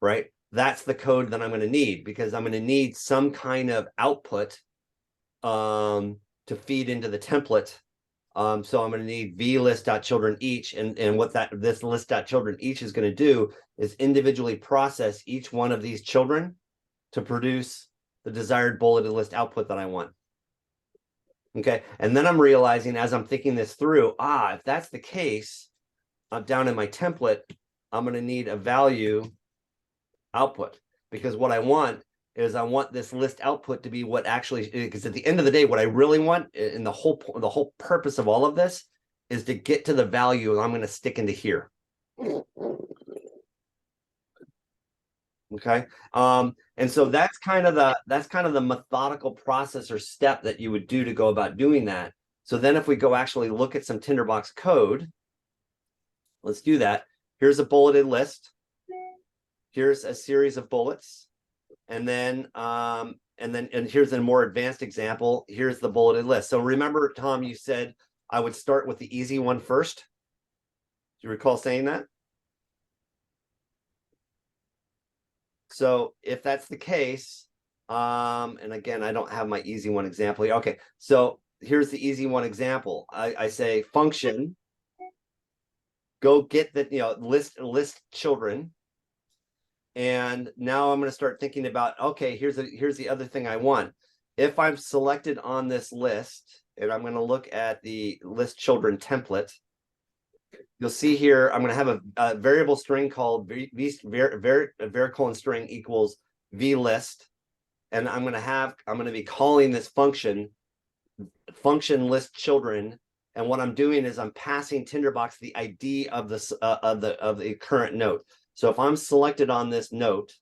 right? That's the code that I'm going to need, because I'm going to need some kind of output to feed into the template. So I'm going to need vlist.children each, and what this list.children each is going to do is individually process each one of these children to produce the desired bulleted list output that I want. Okay, and then I'm realizing as I'm thinking this through, if that's the case, I'm down in my template, I'm going to need a value output, because what I want is I want this list output to be what actually, because at the end of the day, what I really want, and the whole purpose of all of this is to get to the value I'm going to stick into here. Okay. And so that's kind of the methodical process or step that you would do to go about doing that. So then if we go actually look at some Tinderbox code, let's do that. Here's a bulleted list. Here's a series of bullets. And then here's a more advanced example. Here's the bulleted list. So remember, Tom, you said I would start with the easy one first. Do you recall saying that? So if that's the case, and again, I don't have my easy one example here. Okay, so here's the easy one example. I say function, go get the list children. And now I'm going to start thinking about, okay, here's the other thing I want. If I'm selected on this list, and I'm going to look at the list children template, you'll see here I'm going to have a variable string called var string equals vlist, and I'm going to be calling this function list children. And what I'm doing is I'm passing Tinderbox the ID of the current note. So if I'm selected on this note,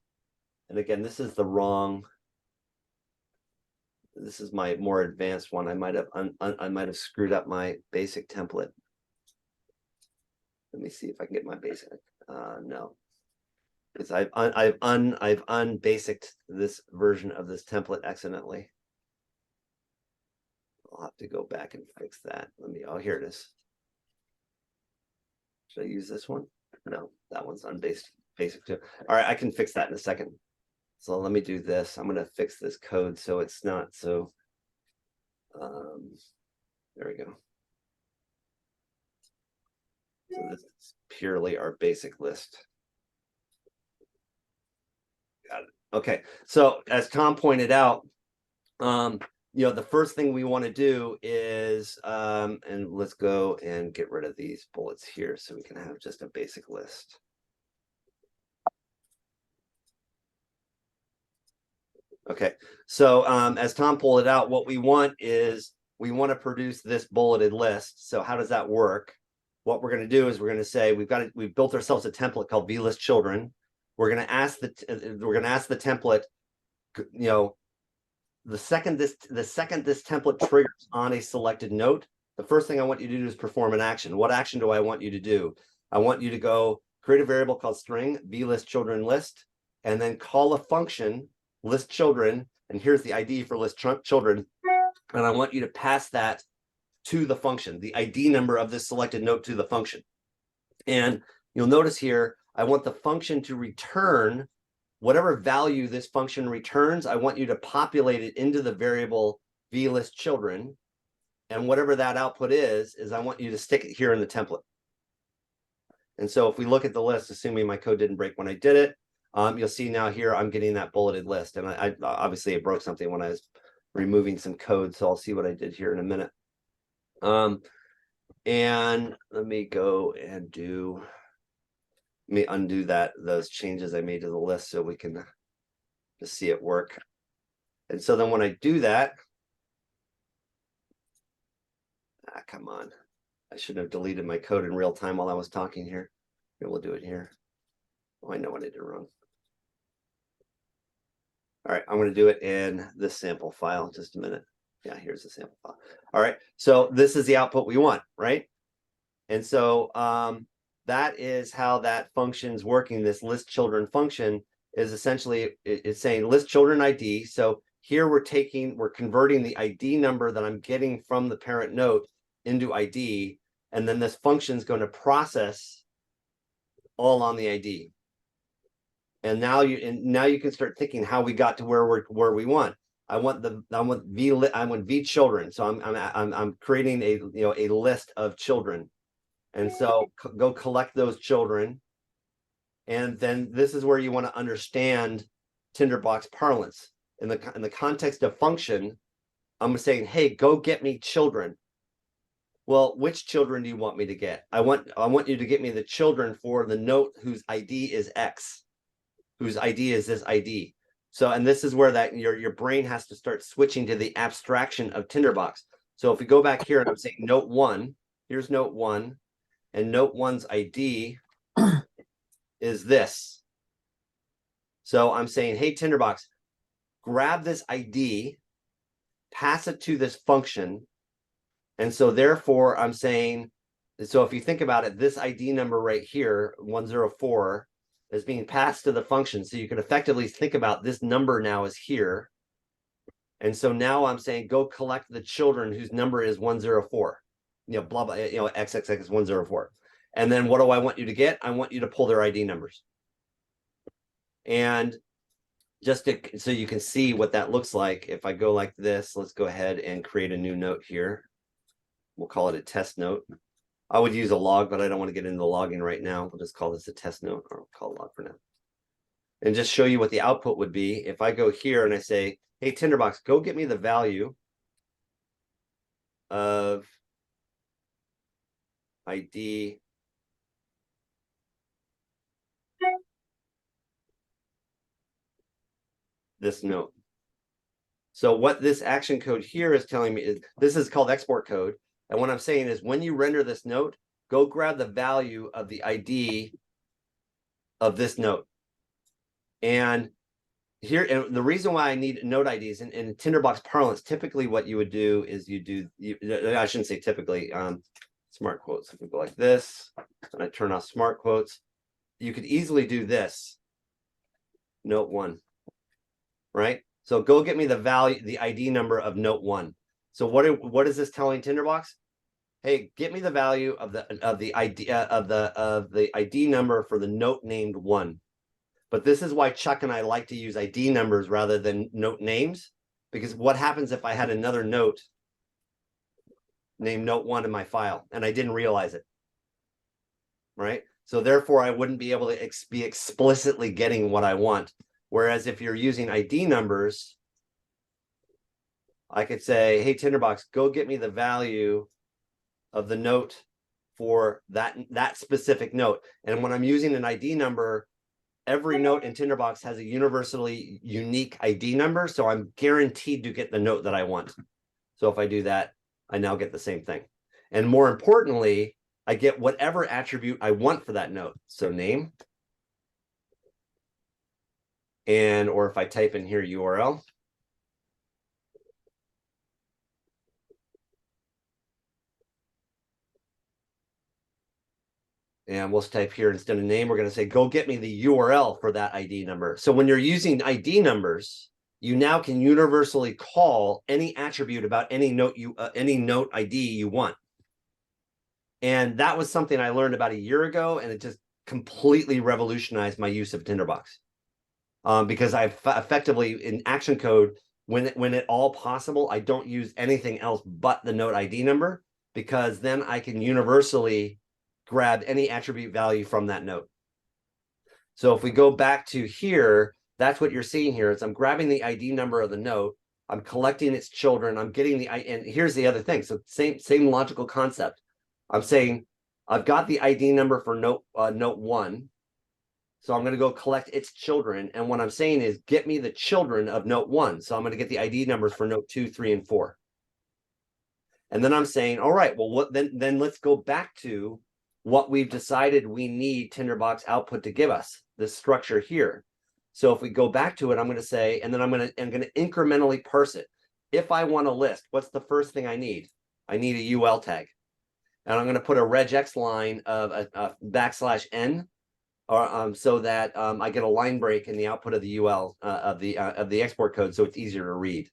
and again, this is my more advanced one. I might have screwed up my basic template. Let me see if I can get my basic. No, because I've unbasicked this version of this template accidentally. I'll have to go back and fix that. Oh, here it is. Should I use this one? No, that one's basic too. All right, I can fix that in a second. So let me do this. I'm going to fix this code so it's not so. There we go. So this is purely our basic list. Got it. Okay, so as Tom pointed out, the first thing we want to do is, and let's go and get rid of these bullets here so we can have just a basic list. Okay, so as Tom pulled it out, what we want is we want to produce this bulleted list. So how does that work? What we're going to do is we're going to say we've built ourselves a template called vlist children. We're going to ask the template, the second this template triggers on a selected note, the first thing I want you to do is perform an action. What action do I want you to do? I want you to go create a variable called string vlist children list, and then call a function list children. And here's the ID for list children. And I want you to pass that to the function, the ID number of this selected note to the function. And you'll notice here, I want the function to return whatever value this function returns. I want you to populate it into the variable vlist children. And whatever that output is I want you to stick it here in the template. And so if we look at the list, assuming my code didn't break when I did it, you'll see now here I'm getting that bulleted list. And I obviously it broke something when I was removing some code. So I'll see what I did here in a minute. And let me go and let me undo those changes I made to the list so we can to see it work. And so then when I do that, come on. I shouldn't have deleted my code in real time while I was talking here. Here, we'll do it here. Oh, I know what I did wrong. All right, I'm going to do it in this sample file. Just a minute. Yeah, here's the sample file. All right, so this is the output we want, right? And so that is how that function's working. This list children function is essentially, it's saying list children ID. So here we're converting the ID number that I'm getting from the parent note into ID. And then this function is going to process all on the ID. And now you can start thinking how we got to where we want. I want V children. So I'm creating a list of children. And so go collect those children. And then this is where you want to understand Tinderbox parlance. In the context of function, I'm saying, hey, go get me children. Well, which children do you want me to get? I want you to get me the children for the note whose ID is X, whose ID is this ID. So, and this is where that your brain has to start switching to the abstraction of Tinderbox. So if we go back here and I'm saying note 1, here's note 1, and note 1's ID is this. So I'm saying, hey, Tinderbox, grab this ID, pass it to this function. And so therefore I'm saying, so if you think about it, this ID number right here, 104, is being passed to the function. So you can effectively think about this number now is here. And so now I'm saying, go collect the children whose number is 104, blah, blah, XXX is 104. And then what do I want you to get? I want you to pull their ID numbers. And just so you can see what that looks like, if I go like this, let's go ahead and create a new note here. We'll call it a test note. I would use a log, but I don't want to get into the logging right now. We'll just call this a test note, or call it log for now. And just show you what the output would be. If I go here and I say, hey, Tinderbox, go get me the value of ID this note. So what this action code here is telling me is, this is called export code. And what I'm saying is when you render this note, go grab the value of the ID of this note. And here, and the reason why I need note IDs in Tinderbox parlance, typically what you would do is I shouldn't say typically, smart quotes. If we go like this, and I turn off smart quotes, you could easily do this, note 1, right? So go get me the value, the ID number of note 1. So what is this telling Tinderbox? Hey, get me the value of the ID number for the note named 1. But this is why Chuck and I like to use ID numbers rather than note names, because what happens if I had another note named note 1 in my file and I didn't realize it, right? So therefore I wouldn't be able to be explicitly getting what I want. Whereas if you're using ID numbers, I could say, hey, Tinderbox, go get me the value of the note for that specific note. And when I'm using an ID number, every note in Tinderbox has a universally unique ID number. So I'm guaranteed to get the note that I want. So if I do that, I now get the same thing. And more importantly, I get whatever attribute I want for that note. So name. Or if I type in here URL. And we'll type here instead of name, we're going to say, go get me the URL for that ID number. So when you're using ID numbers, you now can universally call any attribute about any note ID you want. And that was something I learned about a year ago, and it just completely revolutionized my use of Tinderbox. Because I've effectively in action code, when at all possible, I don't use anything else but the note ID number, because then I can universally grab any attribute value from that note. So if we go back to here, that's what you're seeing here is I'm grabbing the ID number of the note, I'm collecting its children, I'm getting the, and here's the other thing. So same logical concept. I'm saying I've got the ID number for note 1. So I'm going to go collect its children. And what I'm saying is get me the children of note 1. So I'm going to get the ID numbers for note 2, 3, and 4. And then I'm saying, all right, well, what then let's go back to what we've decided we need Tinderbox output to give us, this structure here. So if we go back to it, I'm going to say, and then I'm going to incrementally parse it. If I want a list, what's the first thing I need? I need a UL tag. And I'm going to put a regex line of a \n, or so that I get a line break in the output of the UL of the export code, so it's easier to read.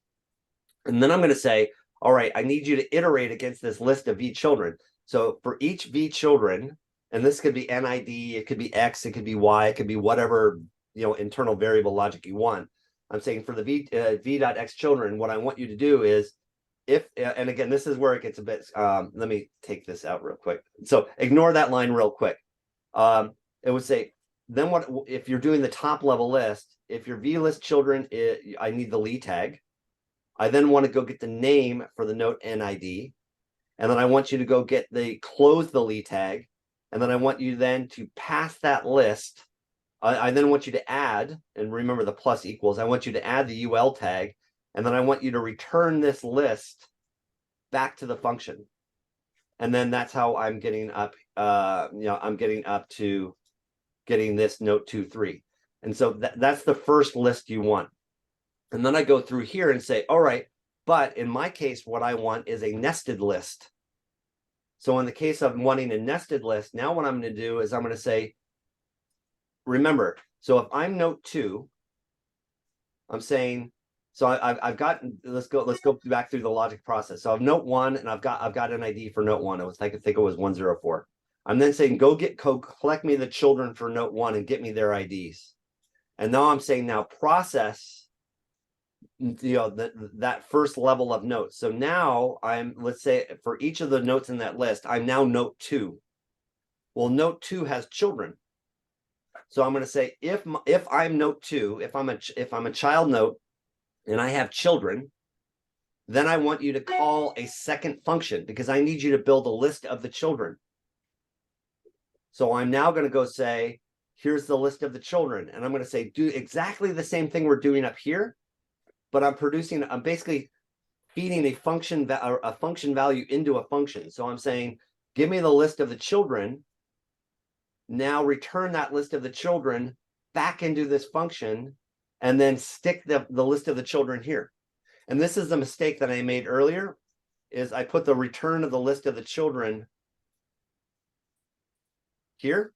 And then I'm going to say, all right, I need you to iterate against this list of v children. So for each v children, and this could be NID, it could be X, it could be Y, it could be whatever, you know, internal variable logic you want. I'm saying for the v.x children, what I want you to do is, if, and again, this is where it gets a bit, let me take this out real quick. So ignore that line real quick. It would say, then what, if you're doing the top level list, if your v list children, I need the Lee tag. I then want to go get the name for the note NID. And then I want you to go get close the Lee tag. And then I want you then to pass that list. I then want you to add, and remember the plus equals, I want you to add the UL tag. And then I want you to return this list back to the function. And then that's how I'm getting up, I'm getting up to getting this note 2, 3. And so that's the first list you want. And then I go through here and say, all right, but in my case, what I want is a nested list. So in the case of wanting a nested list, now what I'm going to do is I'm going to say, remember, so if I'm note 2, I'm saying, so I've got, let's go back through the logic process. So I've note 1, and I've got an ID for note 1. I think it was 104. I'm then saying, go collect me the children for note 1 and get me their IDs. And now I'm saying, now process, you know, that first level of notes. So now let's say for each of the notes in that list, I'm now note 2. Well, note 2 has children. So I'm going to say, if I'm note 2, if I'm a child note and I have children, then I want you to call a second function because I need you to build a list of the children. So I'm now going to go say, here's the list of the children. And I'm going to say, do exactly the same thing we're doing up here, but I'm basically feeding a function value into a function. So I'm saying, give me the list of the children. Now return that list of the children back into this function, and then stick the list of the children here. And this is the mistake that I made earlier, is I put the return of the list of the children here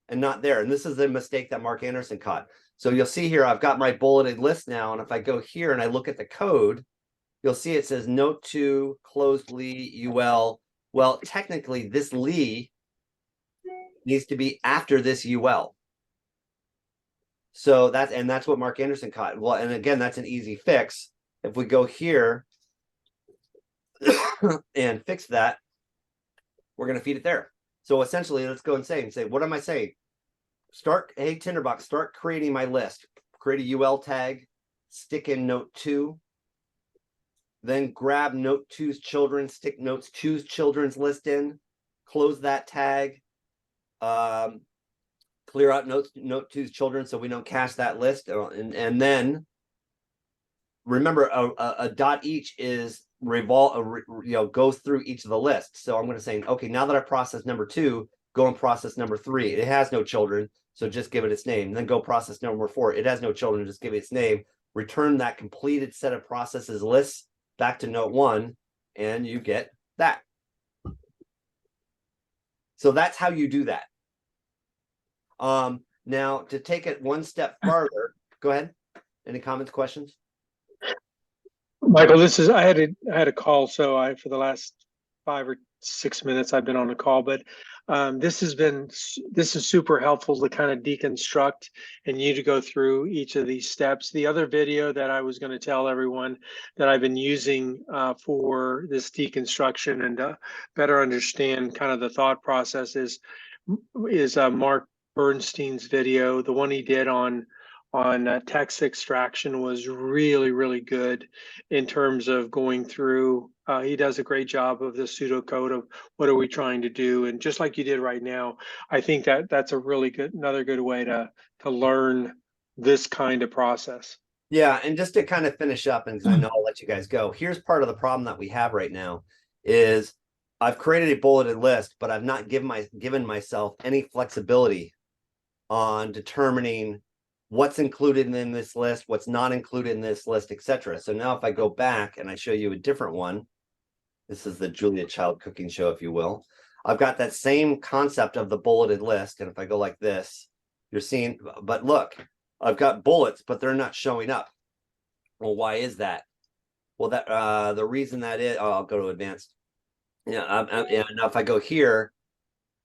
and not there. And this is the mistake that Mark Anderson caught. So you'll see here, I've got my bulleted list now. And if I go here and I look at the code, you'll see it says note 2, closed Lee, UL. Well, technically this Lee needs to be after this UL. So that's what Mark Anderson caught. Well, and again, that's an easy fix. If we go here and fix that, we're going to feed it there. So essentially, let's go and say, what am I saying? Hey, Tinderbox, start creating my list. Create a UL tag, stick in note 2, then grab note 2's children, stick note 2's children's list in, close that tag, clear out note 2's children so we don't cache that list, and then remember a dot each is goes through each of the lists. So I'm going to say, okay, now that I processed number 2, go and process number 3. It has no children, so just give it its name. Then go process number 4. It has no children, just give it its name. Return that completed set of processes lists back to note 1, and you get that. So that's how you do that. Now to take it one step farther, go ahead. Any comments, questions? Michael, I had a call, so for the last 5 or 6 minutes I've been on a call, but this is super helpful to kind of deconstruct and you to go through each of these steps. The other video that I was going to tell everyone that I've been using for this deconstruction and better understand kind of the thought process is Mark Bernstein's video, the one he did on text extraction was really, really good in terms of going through. He does a great job of the pseudocode of what are we trying to do, and just like you did right now, I think that that's a really good, another good way to learn this kind of process. Yeah, and just to kind of finish up, and 'cause I know I'll let you guys go. Here's part of the problem that we have right now is I've created a bulleted list, but I've not given myself any flexibility on determining what's included in this list, what's not included in this list, etc. So now if I go back and I show you a different one, this is the Julia Child cooking show, if you will. I've got that same concept of the bulleted list. And if I go like this, you're seeing, but look, I've got bullets, but they're not showing up. Well, why is that? Well, that the reason that is, oh, I'll go to advanced. Yeah, and now if I go here,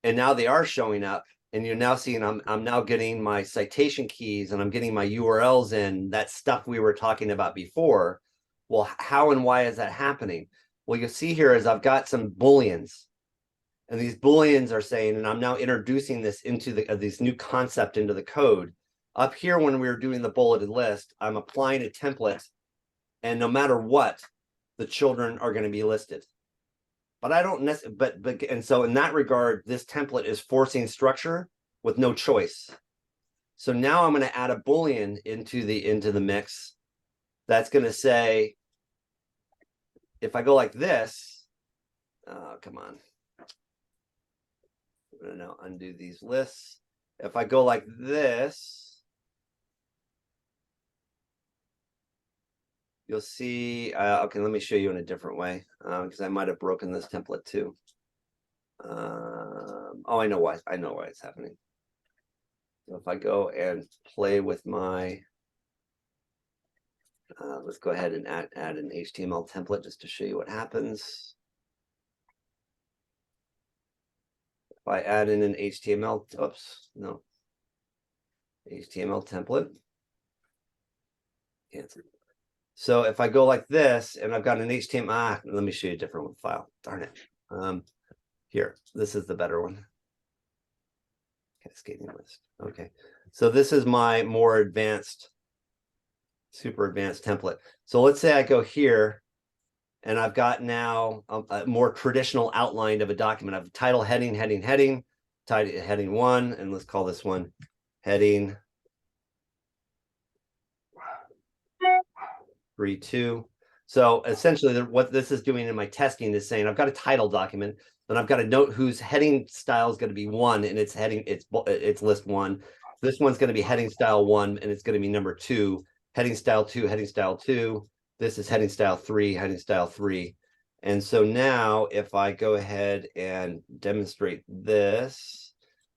and now they are showing up, and you're now seeing I'm now getting my citation keys and I'm getting my URLs in, that stuff we were talking about before. Well, how and why is that happening? Well, you'll see here is I've got some booleans, and these booleans are saying, and I'm now introducing this into this new concept into the code. Up here, when we were doing the bulleted list, I'm applying a template, and no matter what, the children are going to be listed. But I don't necessarily, but and so in that regard, this template is forcing structure with no choice. So now I'm going to add a boolean into the mix. That's going to say, if I go like this, come on. I'm going to now undo these lists. If I go like this, you'll see, okay, let me show you in a different way, because I might have broken this template too. Oh, I know why it's happening. So if I go and play with my, let's go ahead and add an HTML template just to show you what happens. If I add in an HTML, oops, no. HTML template. Cancel. So if I go like this and I've got an HTML, let me show you a different file. Darn it. Here, this is the better one. Cascading list. Okay. So this is my more advanced, super advanced template. So let's say I go here and I've got now a more traditional outline of a document. I have title, heading, heading 1, and let's call this one heading 3.2. So essentially what this is doing in my testing is saying I've got a title document, then I've got to note whose heading style is going to be 1, and it's heading, it's list 1. This one's going to be heading style 1, and it's going to be number 2, heading style 2, heading style 2. This is heading style 3, heading style 3. And so now if I go ahead and demonstrate this,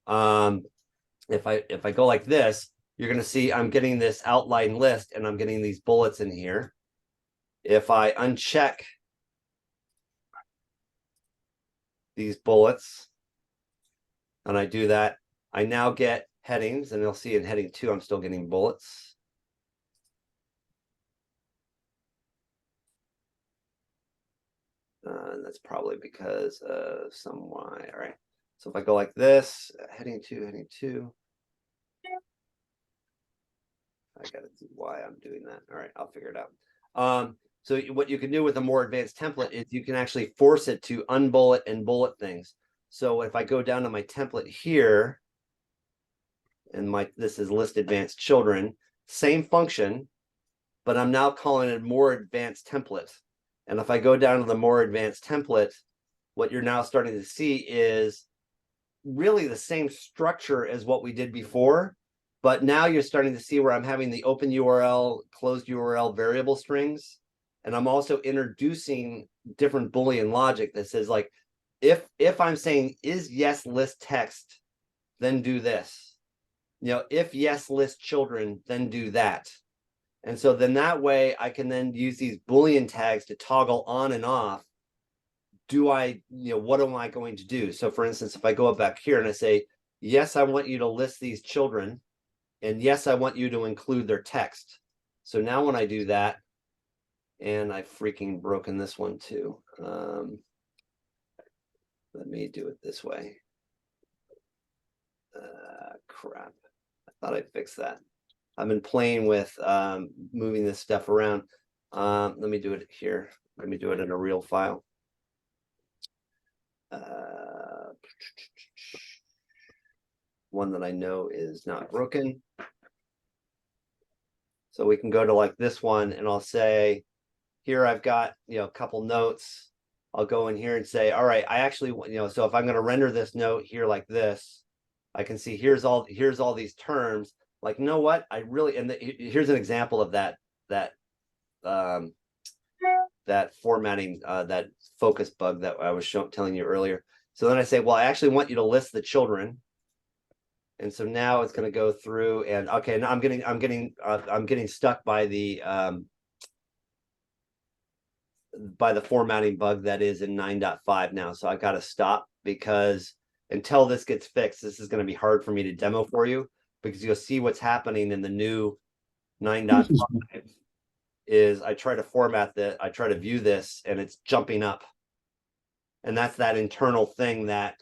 if I go like this, you're going to see I'm getting this outline list and I'm getting these bullets in here. If I uncheck these bullets and I do that, I now get headings, and you'll see in heading 2, I'm still getting bullets. And that's probably because of some Y. All right. So if I go like this, heading 2, I gotta see why I'm doing that. All right, I'll figure it out. So what you can do with a more advanced template is you can actually force it to unbullet and bullet things. So if I go down to my template here, and this is list advanced children, same function, but I'm now calling it a more advanced template. And if I go down to the more advanced template, what you're now starting to see is really the same structure as what we did before. But now you're starting to see where I'm having the open URL, closed URL variable strings. And I'm also introducing different Boolean logic that says, like, if I'm saying is yes list text, then do this. If yes list children, then do that. And so then that way I can then use these Boolean tags to toggle on and off. What am I going to do? So for instance, if I go up back here and I say, yes, I want you to list these children, and yes, I want you to include their text. So now when I do that, and I've freaking broken this one too. Let me do it this way. Crap. I thought I fixed that. I've been playing with moving this stuff around. Let me do it here. Let me do it in a real file. One that I know is not broken. So we can go to like this one and I'll say, here I've got, a couple notes. I'll go in here and say, all right, I actually, so if I'm going to render this note here like this, I can see here's all these terms. Like, you know what? I really, and here's an example of that formatting, that focus bug that I was telling you earlier. So then I say, well, I actually want you to list the children. And so now it's going to go through and okay, now I'm getting stuck by the formatting bug that is in 9.5 now. So I got to stop, because until this gets fixed, this is going to be hard for me to demo for you, because you'll see what's happening in the new 9.5 is I try to format that, I try to view this, and it's jumping up. And that's that internal thing that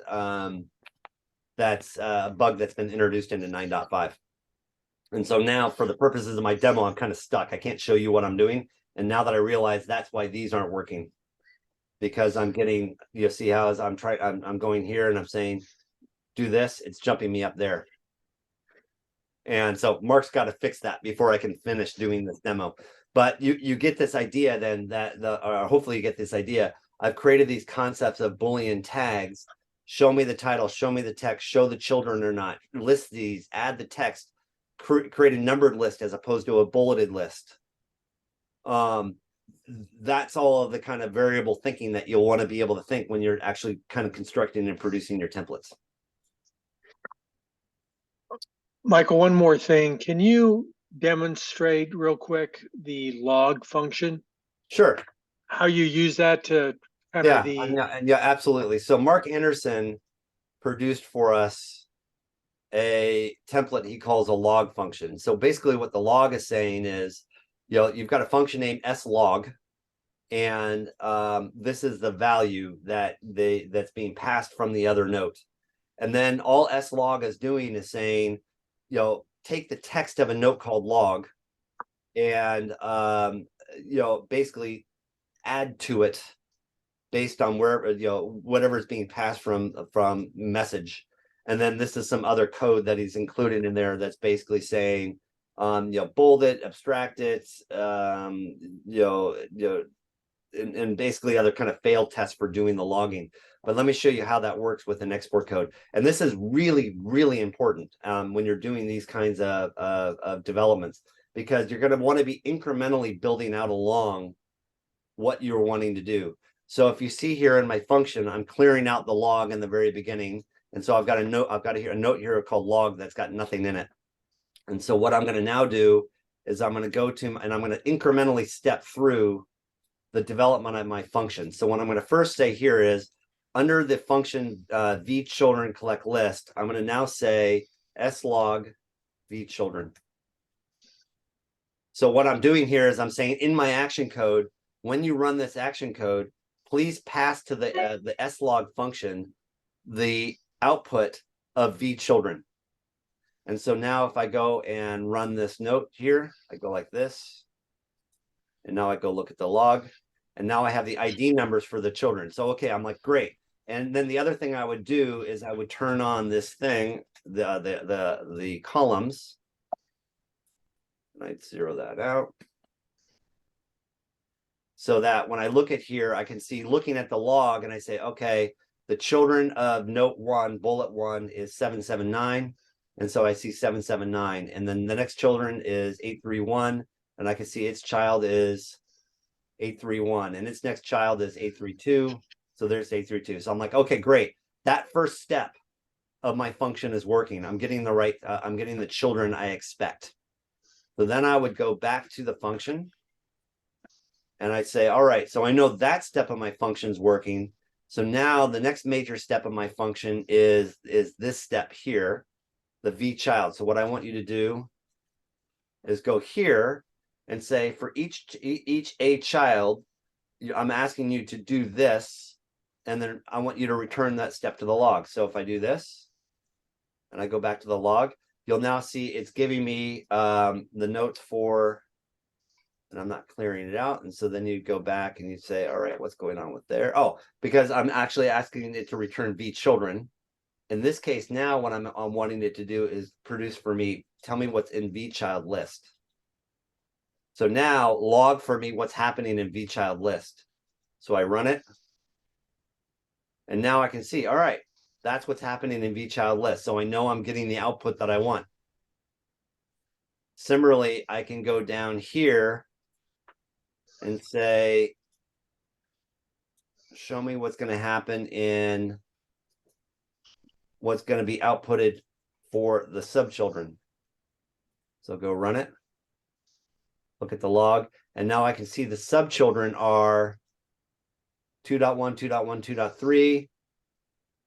that's a bug that's been introduced into 9.5. And so now for the purposes of my demo, I'm kind of stuck. I can't show you what I'm doing. And now that I realize that's why these aren't working, because I'm getting, see how as I'm going here and I'm saying, do this, it's jumping me up there. And so Mark's got to fix that before I can finish doing this demo. But you get this idea then that hopefully you get this idea. I've created these concepts of Boolean tags. Show me the title, show me the text, show the children or not, list these, add the text, create a numbered list as opposed to a bulleted list. That's all of the kind of variable thinking that you'll want to be able to think when you're actually kind of constructing and producing your templates. Michael, one more thing. Can you demonstrate real quick the log function? Sure. How you use that to kind of yeah, absolutely. So Mark Anderson produced for us a template he calls a log function. So basically what the log is saying is, you've got a function named slog, and this is the value that's being passed from the other note. And then all slog is doing is saying, take the text of a note called log and basically add to it based on wherever, whatever is being passed from message. And then this is some other code that he's included in there that's basically saying, bold it, abstract it, and basically other kind of fail tests for doing the logging. But let me show you how that works with an export code. And this is really, really important when you're doing these kinds of developments, because you're going to want to be incrementally building out along what you're wanting to do. So if you see here in my function, I'm clearing out the log in the very beginning. And so I've got a note here called log that's got nothing in it. And so what I'm going to now do is I'm going to go to, and I'm going to incrementally step through the development of my function. So what I'm going to first say here is, under the function v children collect list, I'm going to now say slog v children. So what I'm doing here is I'm saying in my action code, when you run this action code, please pass to the slog function the output of v children. And so now if I go and run this note here, I go like this. And now I go look at the log. And now I have the ID numbers for the children. So, okay, I'm like, great. And then the other thing I would do is I would turn on this thing, the columns. And I'd zero that out. So that when I look at here, I can see looking at the log and I say, okay, the children of note 1, bullet 1 is 779. And so I see 779. And then the next children is 831. And I can see its child is 831. And its next child is 832. So there's 832. So I'm like, okay, great. That first step of my function is working. I'm getting the right, I'm getting the children I expect. So then I would go back to the function. And I'd say, all right, so I know that step of my function is working. So now the next major step of my function is this step here, the v child. So what I want you to do is go here and say for each a child, I'm asking you to do this, and then I want you to return that step to the log. So if I do this and I go back to the log, you'll now see it's giving me the notes for, and I'm not clearing it out. And so then you go back and you say, all right, what's going on with there? Oh, because I'm actually asking it to return V children. In this case, now what I'm wanting it to do is produce for me, tell me what's in V child list. So now log for me what's happening in V child list. So I run it. And now I can see, all right, that's what's happening in V child list. So I know I'm getting the output that I want. Similarly, I can go down here and say, show me what's going to happen in what's going to be outputted for the subchildren. So go run it. Look at the log. And now I can see the subchildren are 2.1, 2.1, 2.3.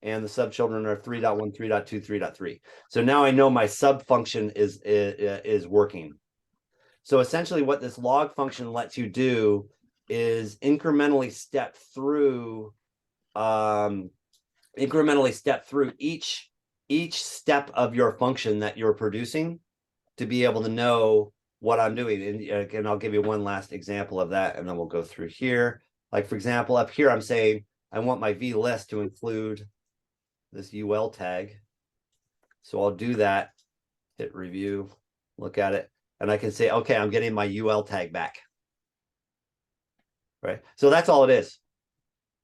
And the subchildren are 3.1, 3.2, 3.3. So now I know my sub function is working. So essentially what this log function lets you do is incrementally step through each step of your function that you're producing to be able to know what I'm doing. And again, I'll give you one last example of that, and then we'll go through here. Like, for example, up here, I'm saying I want my V list to include this UL tag. So I'll do that, hit review, look at it, and I can say, okay, I'm getting my UL tag back. Right. So that's all it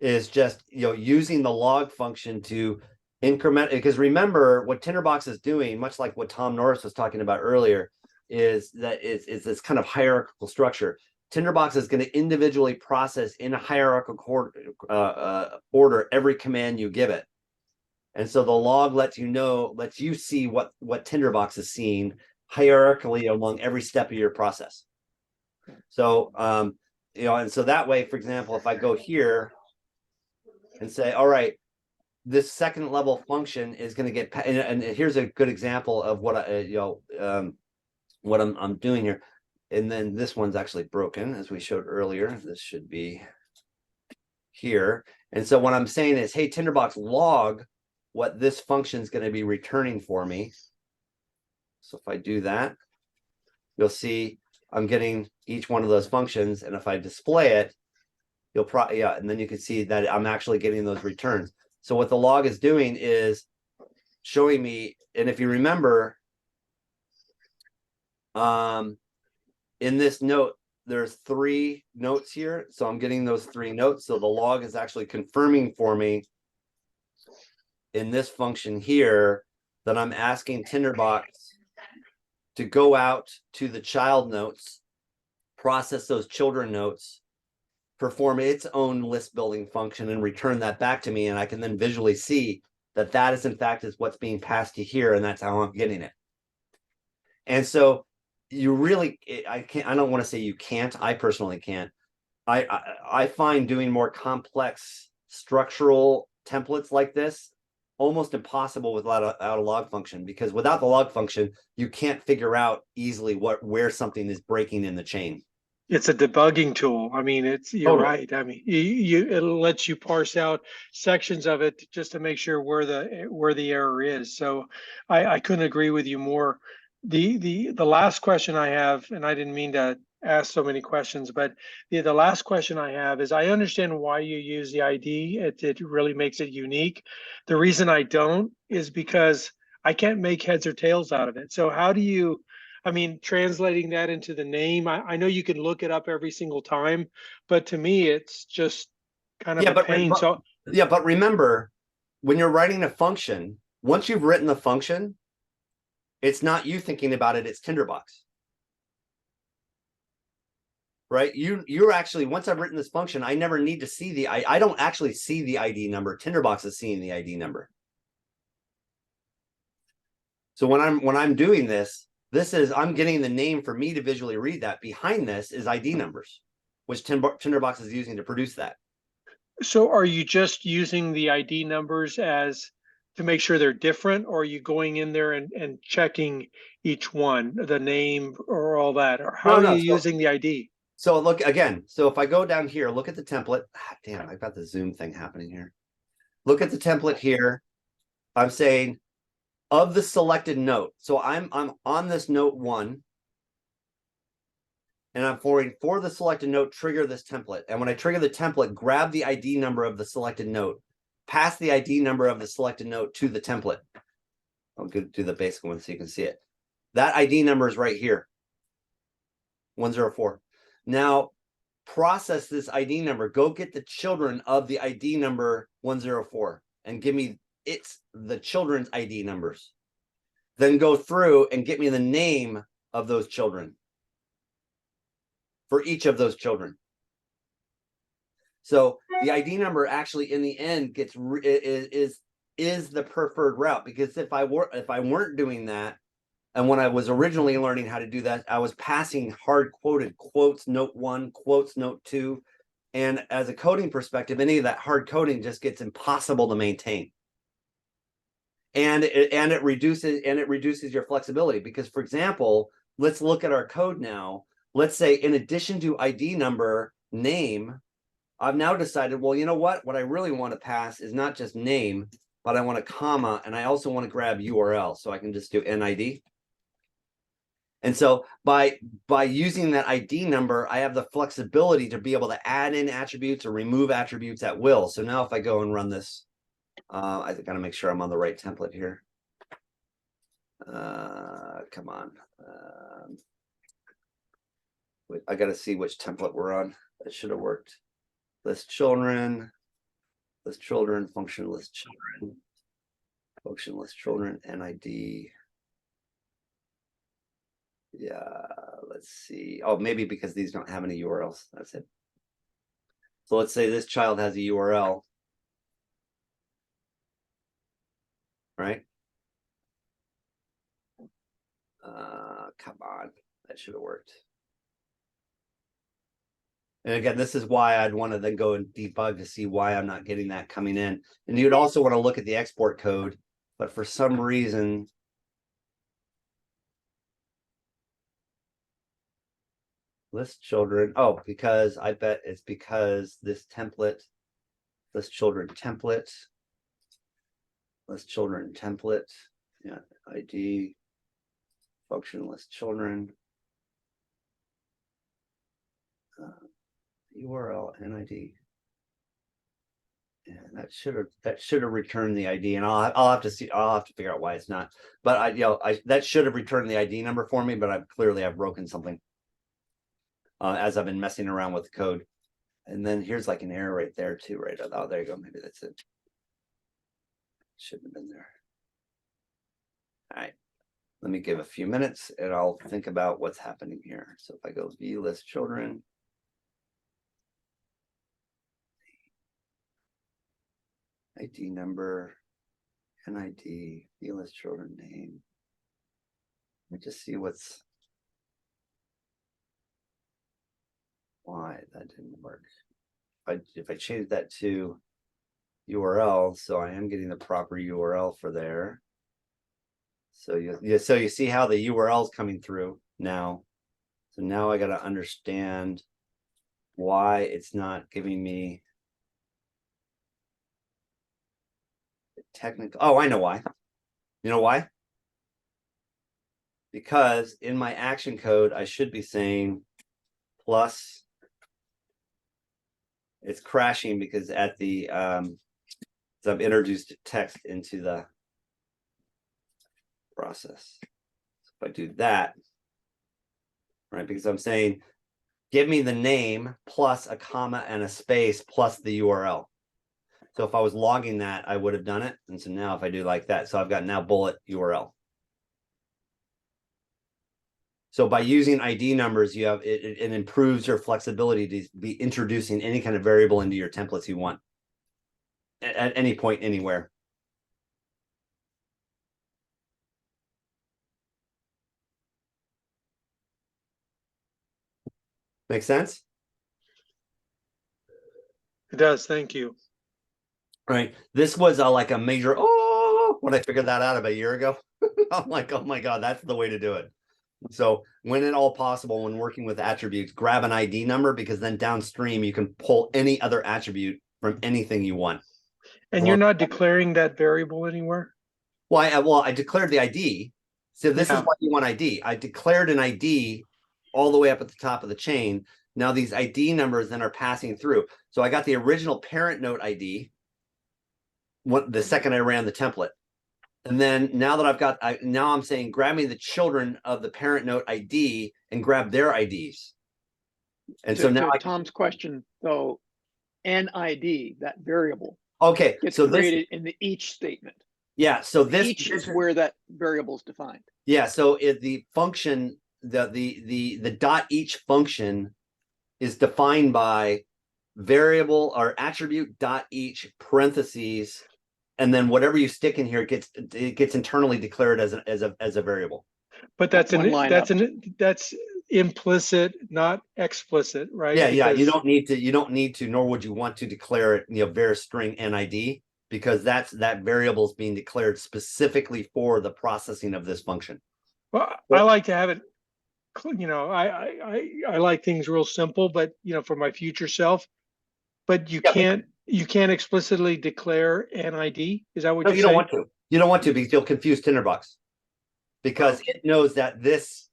is just, using the log function to increment, because remember what Tinderbox is doing, much like what Tom Norris was talking about earlier, is this kind of hierarchical structure. Tinderbox is going to individually process in a hierarchical order every command you give it. And so the log lets you see what Tinderbox is seeing hierarchically among every step of your process. So, and so that way, for example, if I go here and say, all right, this second level function is going to get, and here's a good example of what what I'm doing here. And then this one's actually broken, as we showed earlier. This should be here. And so what I'm saying is, hey, Tinderbox, log what this function is going to be returning for me. So if I do that, you'll see I'm getting each one of those functions. And if I display it, you'll probably, and then you can see that I'm actually getting those returns. So what the log is doing is showing me, and if you remember, in this note, there's 3 notes here. So I'm getting those 3 notes. So the log is actually confirming for me in this function here that I'm asking Tinderbox to go out to the child notes, process those children notes, perform its own list building function, and return that back to me. And I can then visually see that that is in fact is what's being passed to here, and that's how I'm getting it. And so you really, I don't want to say you can't, I personally can't. I find doing more complex structural templates like this almost impossible without a log function, because without the log function, you can't figure out easily where something is breaking in the chain. It's a debugging tool. I mean, you're right. I mean, it lets you parse out sections of it just to make sure where the error is. So I couldn't agree with you more. The last question I have, and I didn't mean to ask so many questions, but the last question I have is, I understand why you use the ID. It really makes it unique. The reason I don't is because I can't make heads or tails out of it. So how do you, I mean, translating that into the name, I know you can look it up every single time, but to me, it's just kind of a pain. But remember, when you're writing a function, once you've written the function, it's not you thinking about it, it's Tinderbox. Right? You're actually, once I've written this function, I never need to see I don't actually see the ID number. Tinderbox is seeing the ID number. So when I'm doing this, I'm getting the name for me to visually read that. Behind this is ID numbers, which Tinderbox is using to produce that. So are you just using the ID numbers to make sure they're different, or are you going in there and checking each one, the name or all that? Or how are you using the ID? So look again. So if I go down here, look at the template. Damn, I've got the zoom thing happening here. Look at the template here. I'm saying of the selected note. So I'm on this note 1. And I'm for the selected note, trigger this template. And when I trigger the template, grab the ID number of the selected note, pass the ID number of the selected note to the template. I'll do the basic one so you can see it. That ID number is right here. 104. Now process this ID number. Go get the children of the ID number 104 and give me the children's ID numbers. Then go through and get me the name of those children for each of those children. So the ID number actually in the end gets is the preferred route, because if I weren't doing that, and when I was originally learning how to do that, I was passing hard quoted quotes note 1, quotes note 2, and as a coding perspective, any of that hard coding just gets impossible to maintain. And it reduces your flexibility, because, for example, let's look at our code now. Let's say in addition to ID number, name, I've now decided, well, you know what? What I really want to pass is not just name, but I want a comma, and I also want to grab URL, so I can just do NID. And so by using that ID number, I have the flexibility to be able to add in attributes or remove attributes at will. So now if I go and run this, I got to make sure I'm on the right template here. Come on. I got to see which template we're on. That should have worked. List children, function list children, NID. Yeah, let's see. Oh, maybe because these don't have any URLs. That's it. So let's say this child has a URL. Right? Come on. That should have worked. And again, this is why I'd want to then go and debug to see why I'm not getting that coming in. And you'd also want to look at the export code, but for some reason, list children. Oh, because I bet it's because this template, list children template, yeah, ID, function list children, URL NID, and that should have returned the ID, and I'll have to figure out why it's not. But that should have returned the ID number for me, but I've broken something as I've been messing around with the code. And then here's like an error right there too, right? Oh, there you go. Maybe that's it. Shouldn't have been there. All right. Let me give a few minutes and I'll think about what's happening here. So if I go view list children, ID number, NID, view list children name. Let me just see why that didn't work. If I change that to URL, so I am getting the proper URL for there. So you see how the URL is coming through now. So now I got to understand why it's not giving me the technical. Oh, I know why. You know why? Because in my action code, I should be saying plus. It's crashing because at the so I've introduced text into the process. So if I do that, right, because I'm saying give me the name plus a comma and a space plus the URL. So if I was logging that, I would have done it. And so now if I do like that, so I've got now bullet URL. So by using ID numbers, you have it improves your flexibility to be introducing any kind of variable into your templates you want at any point, anywhere. Make sense? It does. Thank you. Right. This was like a major, when I figured that out about a year ago. I'm like, oh my God, that's the way to do it. So when at all possible, when working with attributes, grab an ID number, because then downstream you can pull any other attribute from anything you want. And you're not declaring that variable anywhere? Well, I declared the ID. So this is Yeah. what you want ID. I declared an ID all the way up at the top of the chain. Now these ID numbers then are passing through. So I got the original parent node ID the second I ran the template. And then now that I've got, now I'm saying grab me the children of the parent node ID and grab their IDs. And so now to Tom's question, though, NID, that variable, okay, gets so this, created in the each statement. yeah, so this Each is where that variable is defined. yeah, so if the function, the dot each function is defined by variable or attribute dot each parentheses, and then whatever you stick in here it gets internally declared as a variable. But that's One line up. that's implicit, not explicit, right? Yeah, yeah. You Because- don't need to, nor would you want to declare it, var string NID, because that variable is being declared specifically for the processing of this function. Well, I like to have it, I like things real simple, but for my future self. But you can't explicitly declare NID. Is that what No, you're you don't saying? want to. You don't want to because you'll confuse Tinderbox. Because it knows that this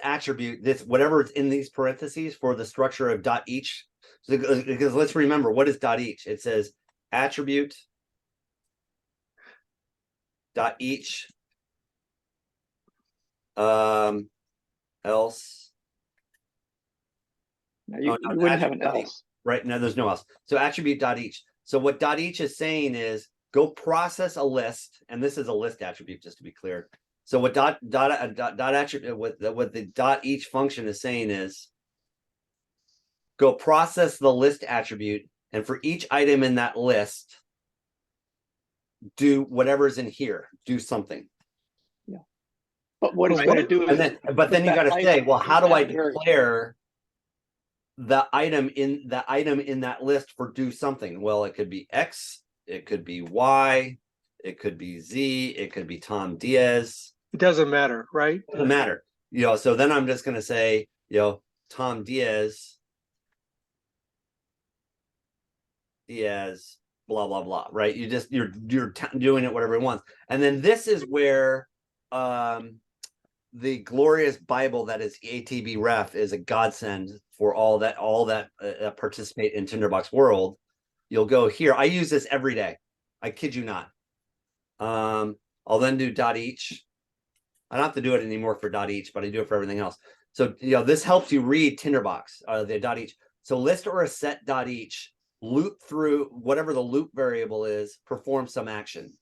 attribute, this whatever is in these parentheses for the structure of dot each. Because let's remember, what is dot each? It says attribute dot each else. Now, you no, wouldn't have an attribute else. Right now, there's no else. So attribute dot each. So what dot each is saying is go process a list, and this is a list attribute, just to be clear. So what dot attribute, what the dot each function is saying is go process the list attribute, and for each item in that list, do whatever's in here, do something. But what it's Right. going to do is, But then you got to that say, item well, how in do I that variable. declare the item in that list for do something? Well, it could be X, it could be Y, it could be Z, it could be Tom Diaz. It doesn't matter, right? Doesn't matter. So then I'm just gonna say, Tom Diaz, blah blah blah, right? You're doing it whatever it wants. And then this is where the glorious Bible that is ATB Ref is a godsend for all that participate in Tinderbox world. You'll go here. I use this every day. I kid you not. I'll then do dot each. I don't have to do it anymore for dot each, but I do it for everything else. So this helps you read Tinderbox, the dot each. So list or a set dot each, loop through whatever the loop variable is, perform some action.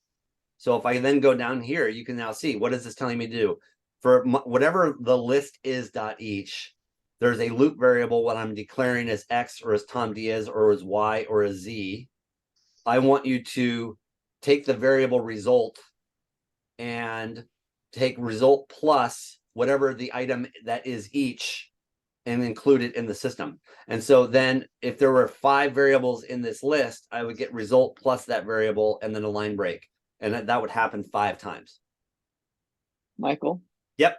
So if I then go down here, you can now see, what is this telling me to do? For whatever the list is dot each, there's a loop variable, what I'm declaring as X or as Tom Diaz or as Y or as Z. I want you to take the variable result and take result plus whatever the item that is each and include it in the system. And so then if there were 5 variables in this list, I would get result plus that variable and then a line break. And that would happen 5 times. Michael? Yep.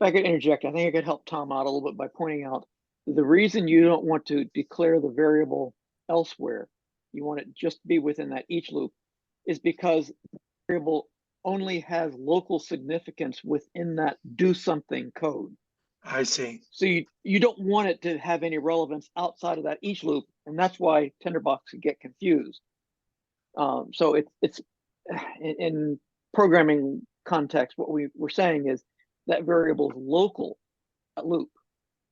If I could interject, I think I could help Tom out a little bit by pointing out the reason you don't want to declare the variable elsewhere, you want it just to be within that each loop, is because the variable only has local significance within that do something code. I see. So you don't want it to have any relevance outside of that each loop, and that's why Tinderbox can get confused. So it's in programming context, what we were saying is that variable's local loop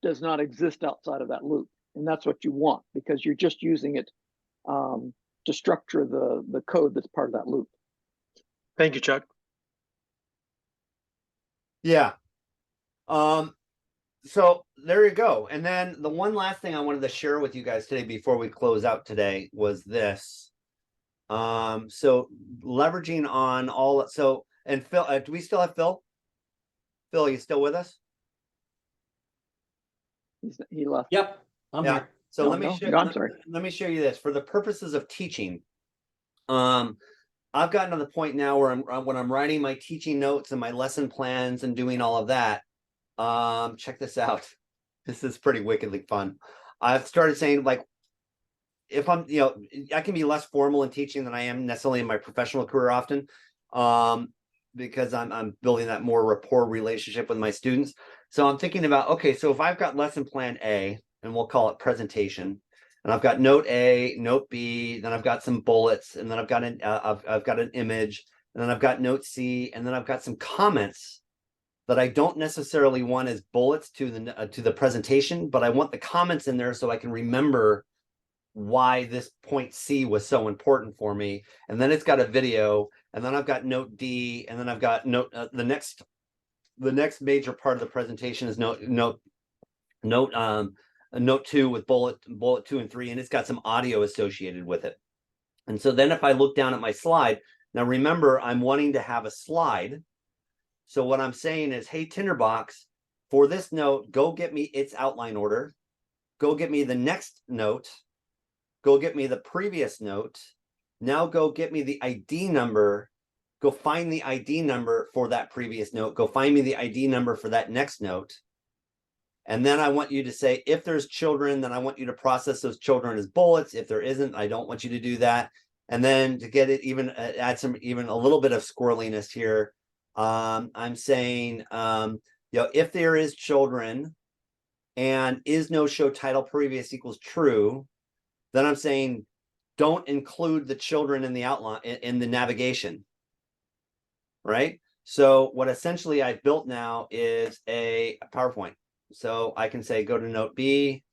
does not exist outside of that loop, and that's what you want because you're just using it to structure the code that's part of that loop. Thank you, Chuck. Yeah. So there you go. And then the one last thing I wanted to share with you guys today before we close out today was this. So leveraging on all, so, and Phil, do we still have Phil? Phil, are you still with us? He left. Yep, I'm Yeah. here. So No, let me no, show, no, I'm sorry. let me show you this for the purposes of teaching. I've gotten to the point now where when I'm writing my teaching notes and my lesson plans and doing all of that. Check this out. This is pretty wickedly fun. I've started saying, like, if I'm, I can be less formal in teaching than I am necessarily in my professional career often. because I'm building that more rapport relationship with my students. So I'm thinking about, okay, so if I've got lesson plan A, and we'll call it presentation, and I've got note A, note B, then I've got some bullets, and then I've got an image, and then I've got note C, and then I've got some comments that I don't necessarily want as bullets to the presentation, but I want the comments in there so I can remember why this point C was so important for me. And then it's got a video, and then I've got note D, and then I've got note the next major part of the presentation is note 2 with bullet 2 and 3, and it's got some audio associated with it. And so then if I look down at my slide, now remember, I'm wanting to have a slide. So what I'm saying is, hey, Tinderbox, for this note, go get me its outline order, go get me the next note, go get me the previous note, now go get me the ID number, go find the ID number for that previous note, go find me the ID number for that next note. And then I want you to say, if there's children, then I want you to process those children as bullets. If there isn't, I don't want you to do that. And then to get it even, add some, even a little bit of squirreliness here, I'm saying, if there is children and is no show title previous equals true, then I'm saying don't include the children in the outline, in the navigation, right? So what essentially I've built now is a PowerPoint. So I can say, go to note B,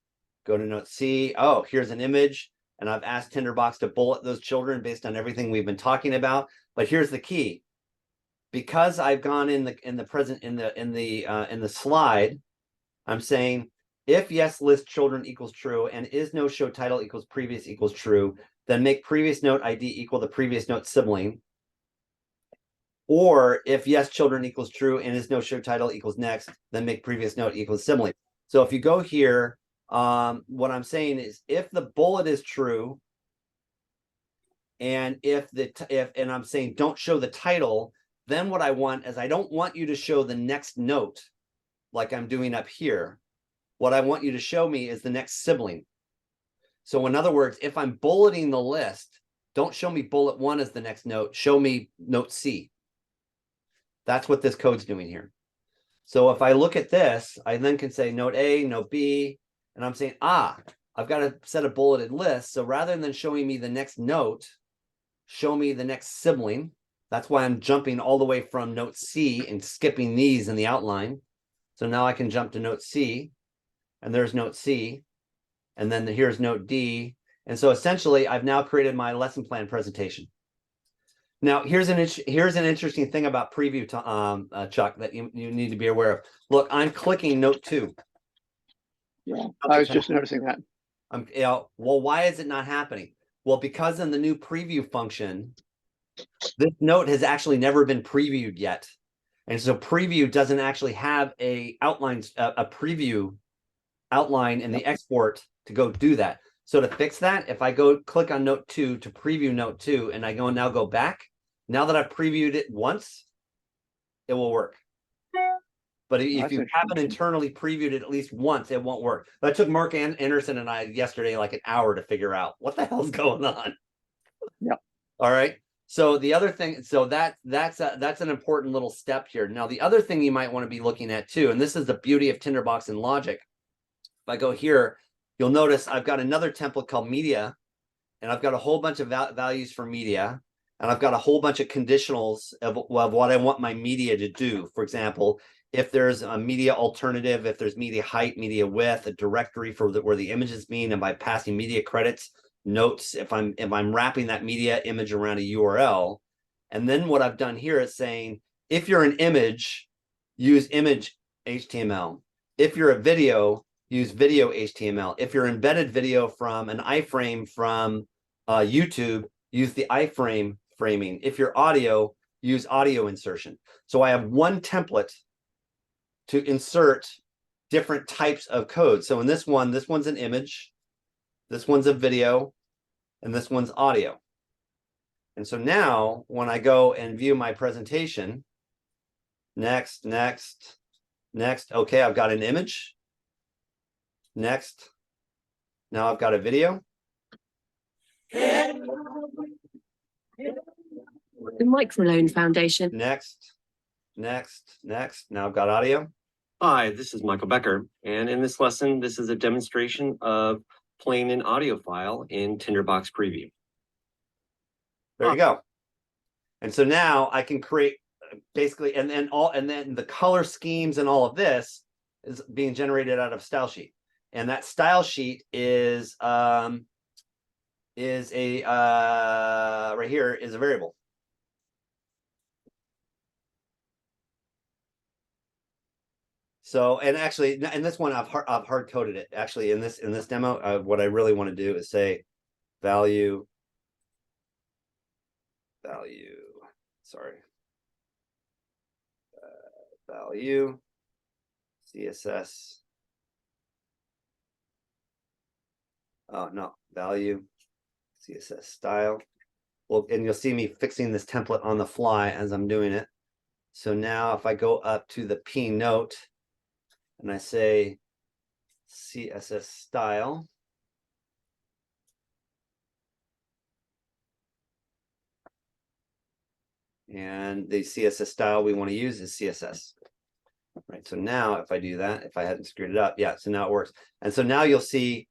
go to note C. Oh, here's an image. And I've asked Tinderbox to bullet those children based on everything we've been talking about. But here's the key. Because I've gone in the slide, I'm saying if yes list children equals true and is no show title equals previous equals true, then make previous note ID equal the previous note sibling. Or if yes children equals true and is no show title equals next, then make previous note equals sibling. So if you go here, what I'm saying is if the bullet is true, and if I'm saying don't show the title, then what I want is I don't want you to show the next note like I'm doing up here. What I want you to show me is the next sibling. So in other words, if I'm bulleting the list, don't show me bullet 1 as the next note, show me note C. That's what this code's doing here. So if I look at this, I then can say note A, note B, and I'm saying, I've got a set of bulleted lists. So rather than showing me the next note, show me the next sibling. That's why I'm jumping all the way from note C and skipping these in the outline. So now I can jump to note C, and there's note C, and then here's note D. And so essentially I've now created my lesson plan presentation. Now here's an interesting thing about preview, Chuck, that you need to be aware of. Look, I'm clicking note 2. Yeah, I was just noticing that. Well, why is it not happening? Well, because in the new preview function, this note has actually never been previewed yet. And so preview doesn't actually have a preview outline in the export to go do that. So to fix that, if I go click on note 2 to preview note 2, and I go back, now that I've previewed it once, it will work. But if you haven't internally previewed it at least once, it won't work. That took Mark Anderson and I yesterday like an hour to figure out what the hell's going on. Yeah. All right. So the other thing, so that's an important little step here. Now, the other thing you might want to be looking at too, and this is the beauty of Tinderbox and Logic. If I go here, you'll notice I've got another template called media, and I've got a whole bunch of values for media, and I've got a whole bunch of conditionals of what I want my media to do. For example, if there's a media alternative, if there's media height, media width, a directory for where the images mean, and by passing media credits, notes, if I'm wrapping that media image around a URL. And then what I've done here is saying, if you're an image, use image HTML. If you're a video, use video HTML. If you're embedded video from an iframe from YouTube, use the iframe framing. If you're audio, use audio insertion. So I have one template to insert different types of code. So in this one's an image, this one's a video, and this one's audio. And so now when I go and view my presentation, next, okay, I've got an image. Next. Now I've got a video. The Microloan Foundation. Next. Now I've got audio. Hi, this is Michael Becker, and in this lesson, this is a demonstration of playing an audio file in Tinderbox Preview. There you go. And so now I can create basically, and then the color schemes and all of this is being generated out of style sheet. And that style sheet is a right here is a variable. So, and actually, in this one, I've hard coded it. Actually, in this demo, what I really want to do is say value. Sorry. Value CSS. Oh no, value CSS style. Well, and you'll see me fixing this template on the fly as I'm doing it. So now if I go up to the P note and I say CSS style, and the CSS style we want to use is CSS. Right. So now if I do that, if I hadn't screwed it up, yeah, so now it works. And so now you'll see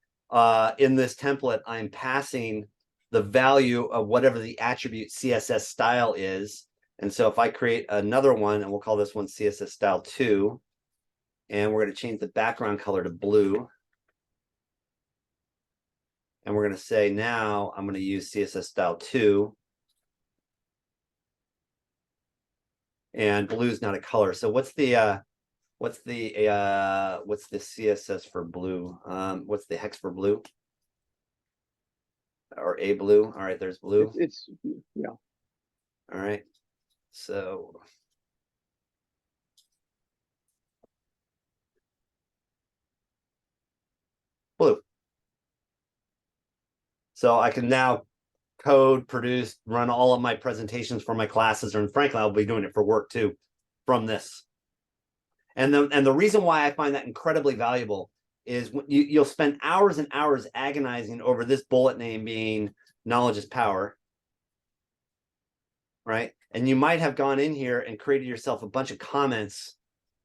in this template, I'm passing the value of whatever the attribute CSS style is. And so if I create another one, and we'll call this one CSS style 2, and we're going to change the background color to blue. And we're going to say now I'm going to use CSS style 2. And blue is not a color. So what's the CSS for blue? What's the hex for blue? Or a blue? All right, there's blue. It's yeah. All right. So blue. So I can now code, produce, run all of my presentations for my classes, and frankly, I'll be doing it for work too from this. And the reason why I find that incredibly valuable is you'll spend hours and hours agonizing over this bullet name being knowledge is power, right? And you might have gone in here and created yourself a bunch of comments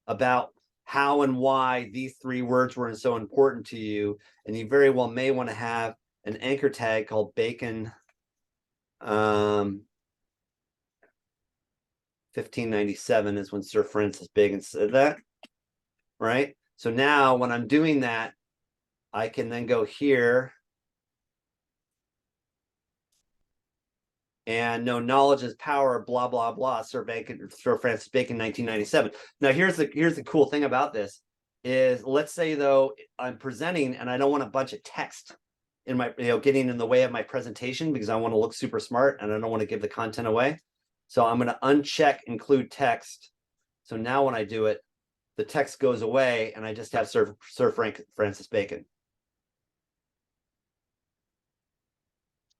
about how and why these 3 words were so important to you. And you very well may want to have an anchor tag called bacon 1597 is when Sir Francis Bacon said that, right? So now when I'm doing that, I can then go here and no, knowledge is power, blah, blah, blah, Sir Francis Bacon, 1997. Now here's the cool thing about this is, let's say though, I'm presenting and I don't want a bunch of text in my, getting in the way of my presentation because I want to look super smart and I don't want to give the content away. So I'm going to uncheck include text. So now when I do it, the text goes away and I just have Sir Francis Bacon.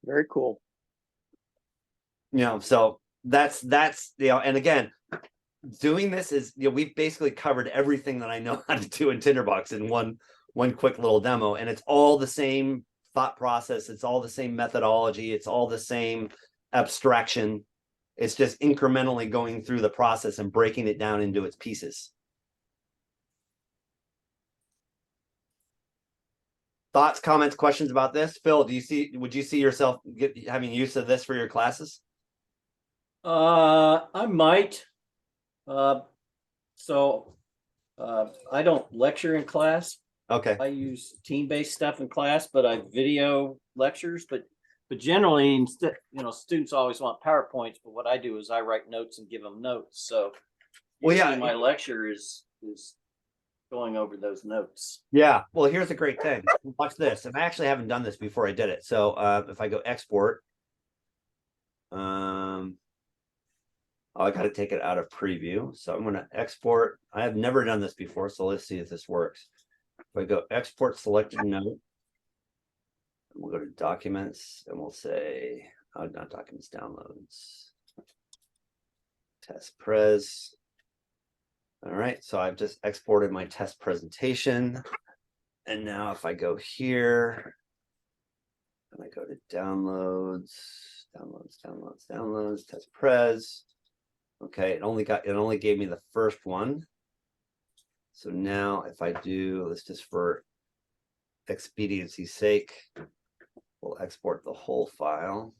Very cool. So that's and again, doing this is, we've basically covered everything that I know how to do in Tinderbox in one quick little demo, and it's all the same thought process, it's all the same methodology, it's all the same abstraction. It's just incrementally going through the process and breaking it down into its pieces. Thoughts, comments, questions about this? Phil, would you see yourself having use of this for your classes? I might. I don't lecture in class. Okay. I use team-based stuff in class, but I video lectures, but generally, instead, students always want PowerPoints, but what I do is I write notes and give them notes. So well, yeah, my lecture is going over those notes. Yeah. Well, here's the great thing. Watch this. And I actually haven't done this before I did it. So if I go export, I got to take it out of preview. So I'm going to export. I have never done this before. So let's see if this works. If I go export selected note, we'll go to documents and we'll say, not documents, downloads, test pres. All right, so I've just exported my test presentation. And now if I go here and I go to downloads, downloads, test pres. Okay, it only gave me the first one. So now if I do, let's just for expediency's sake, we'll export the whole file.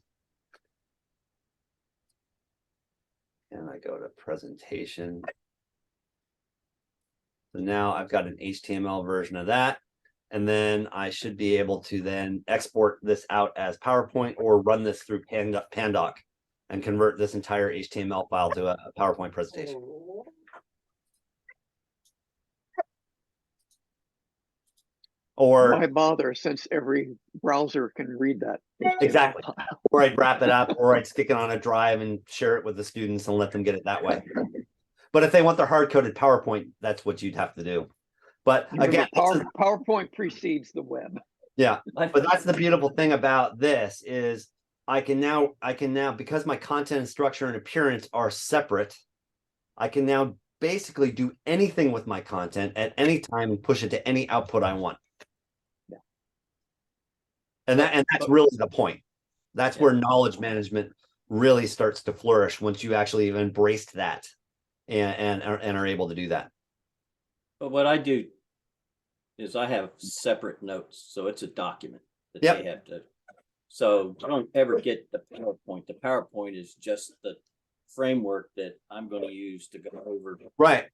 And I go to presentation. So now I've got an HTML version of that. And then I should be able to then export this out as PowerPoint or run this through Pandoc and convert this entire HTML file to a PowerPoint presentation. Or Why bother since every browser can read that? exactly. Or I'd wrap it up, or I'd stick it on a drive and share it with the students and let them get it that way. But if they want their hard-coded PowerPoint, that's what you'd have to do. But again, PowerPoint precedes the web. yeah, but that's the beautiful thing about this is I can now, because my content and structure and appearance are separate, I can now basically do anything with my content at any time and push it to any output I want. Yeah. And that's really the point. That's where knowledge management really starts to flourish once you actually have embraced that and are able to do that. But what I do is I have separate notes, so it's a document that they have to. So I don't ever get the PowerPoint. The PowerPoint is just the framework that I'm going to use to go over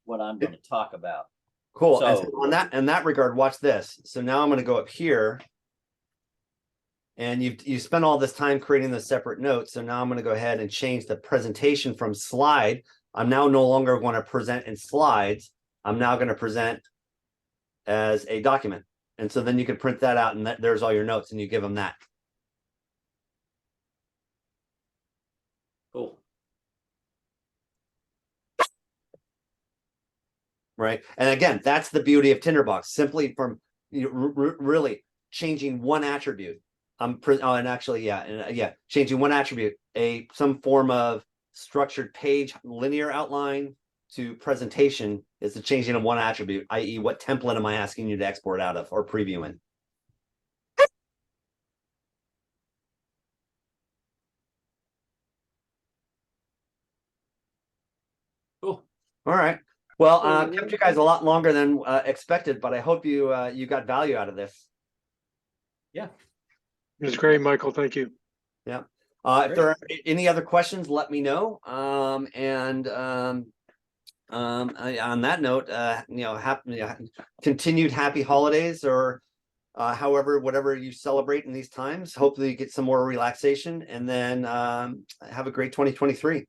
what I'm going to talk about. Cool. So, and so in that regard, watch this. So now I'm going to go up here. And you spent all this time creating the separate notes. So now I'm going to go ahead and change the presentation from slide. I'm now no longer going to present in slides. I'm now going to present as a document. And so then you can print that out and there's all your notes and you give them that. cool. Right. And again, that's the beauty of Tinderbox, simply from really changing one attribute. Changing one attribute, some form of structured page linear outline to presentation is the changing of one attribute, i.e. what template am I asking you to export out of or preview in? Cool. All right. Well, kept you guys a lot longer than expected, but I hope you got value out of this. Yeah. It was great, Michael. Thank you. Yeah. If there are any other questions, let me know. On that note, continued happy holidays, or whatever you celebrate in these times. Hopefully you get some more relaxation, and then have a great 2023.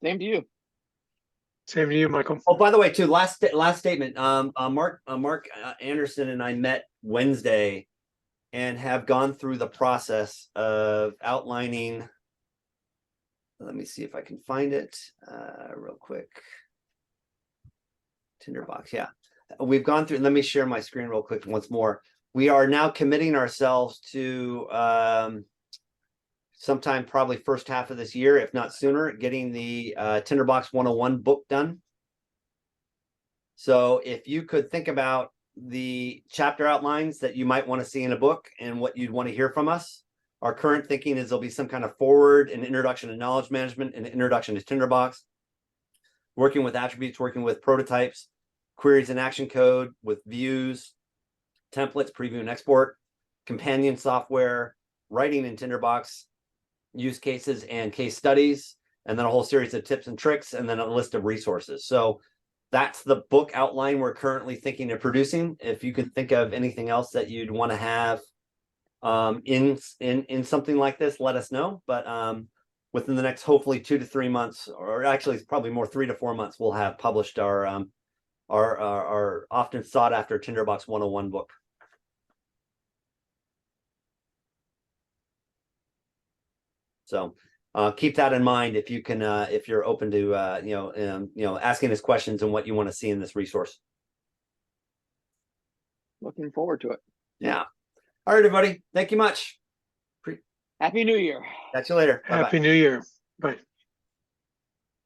Same to you. Same to you, Michael. Oh, by the way, too, last statement. Mark Anderson and I met Wednesday and have gone through the process of outlining. Let me see if I can find it real quick. Tinderbox, yeah. We've gone through, let me share my screen real quick once more. We are now committing ourselves to sometime probably first half of this year, if not sooner, getting the Tinderbox 101 book done. So if you could think about the chapter outlines that you might want to see in a book and what you'd want to hear from us, our current thinking is there'll be some kind of forward, an introduction to knowledge management, an introduction to Tinderbox, working with attributes, working with prototypes, queries and action code, with views, templates, preview and export, companion software, writing in Tinderbox, use cases and case studies, and then a whole series of tips and tricks, and then a list of resources. So that's the book outline we're currently thinking of producing. If you could think of anything else that you'd want to have in something like this, let us know. But within the next hopefully 2 to 3 months, or actually it's probably more 3 to 4 months, we'll have published our often sought after Tinderbox 101 book. So keep that in mind if you can, if you're open to asking us questions and what you want to see in this resource. Looking forward to it. Yeah. All right, everybody. Thank you much. Happy New Year. Catch you later. Bye-bye. Happy New Year. Bye.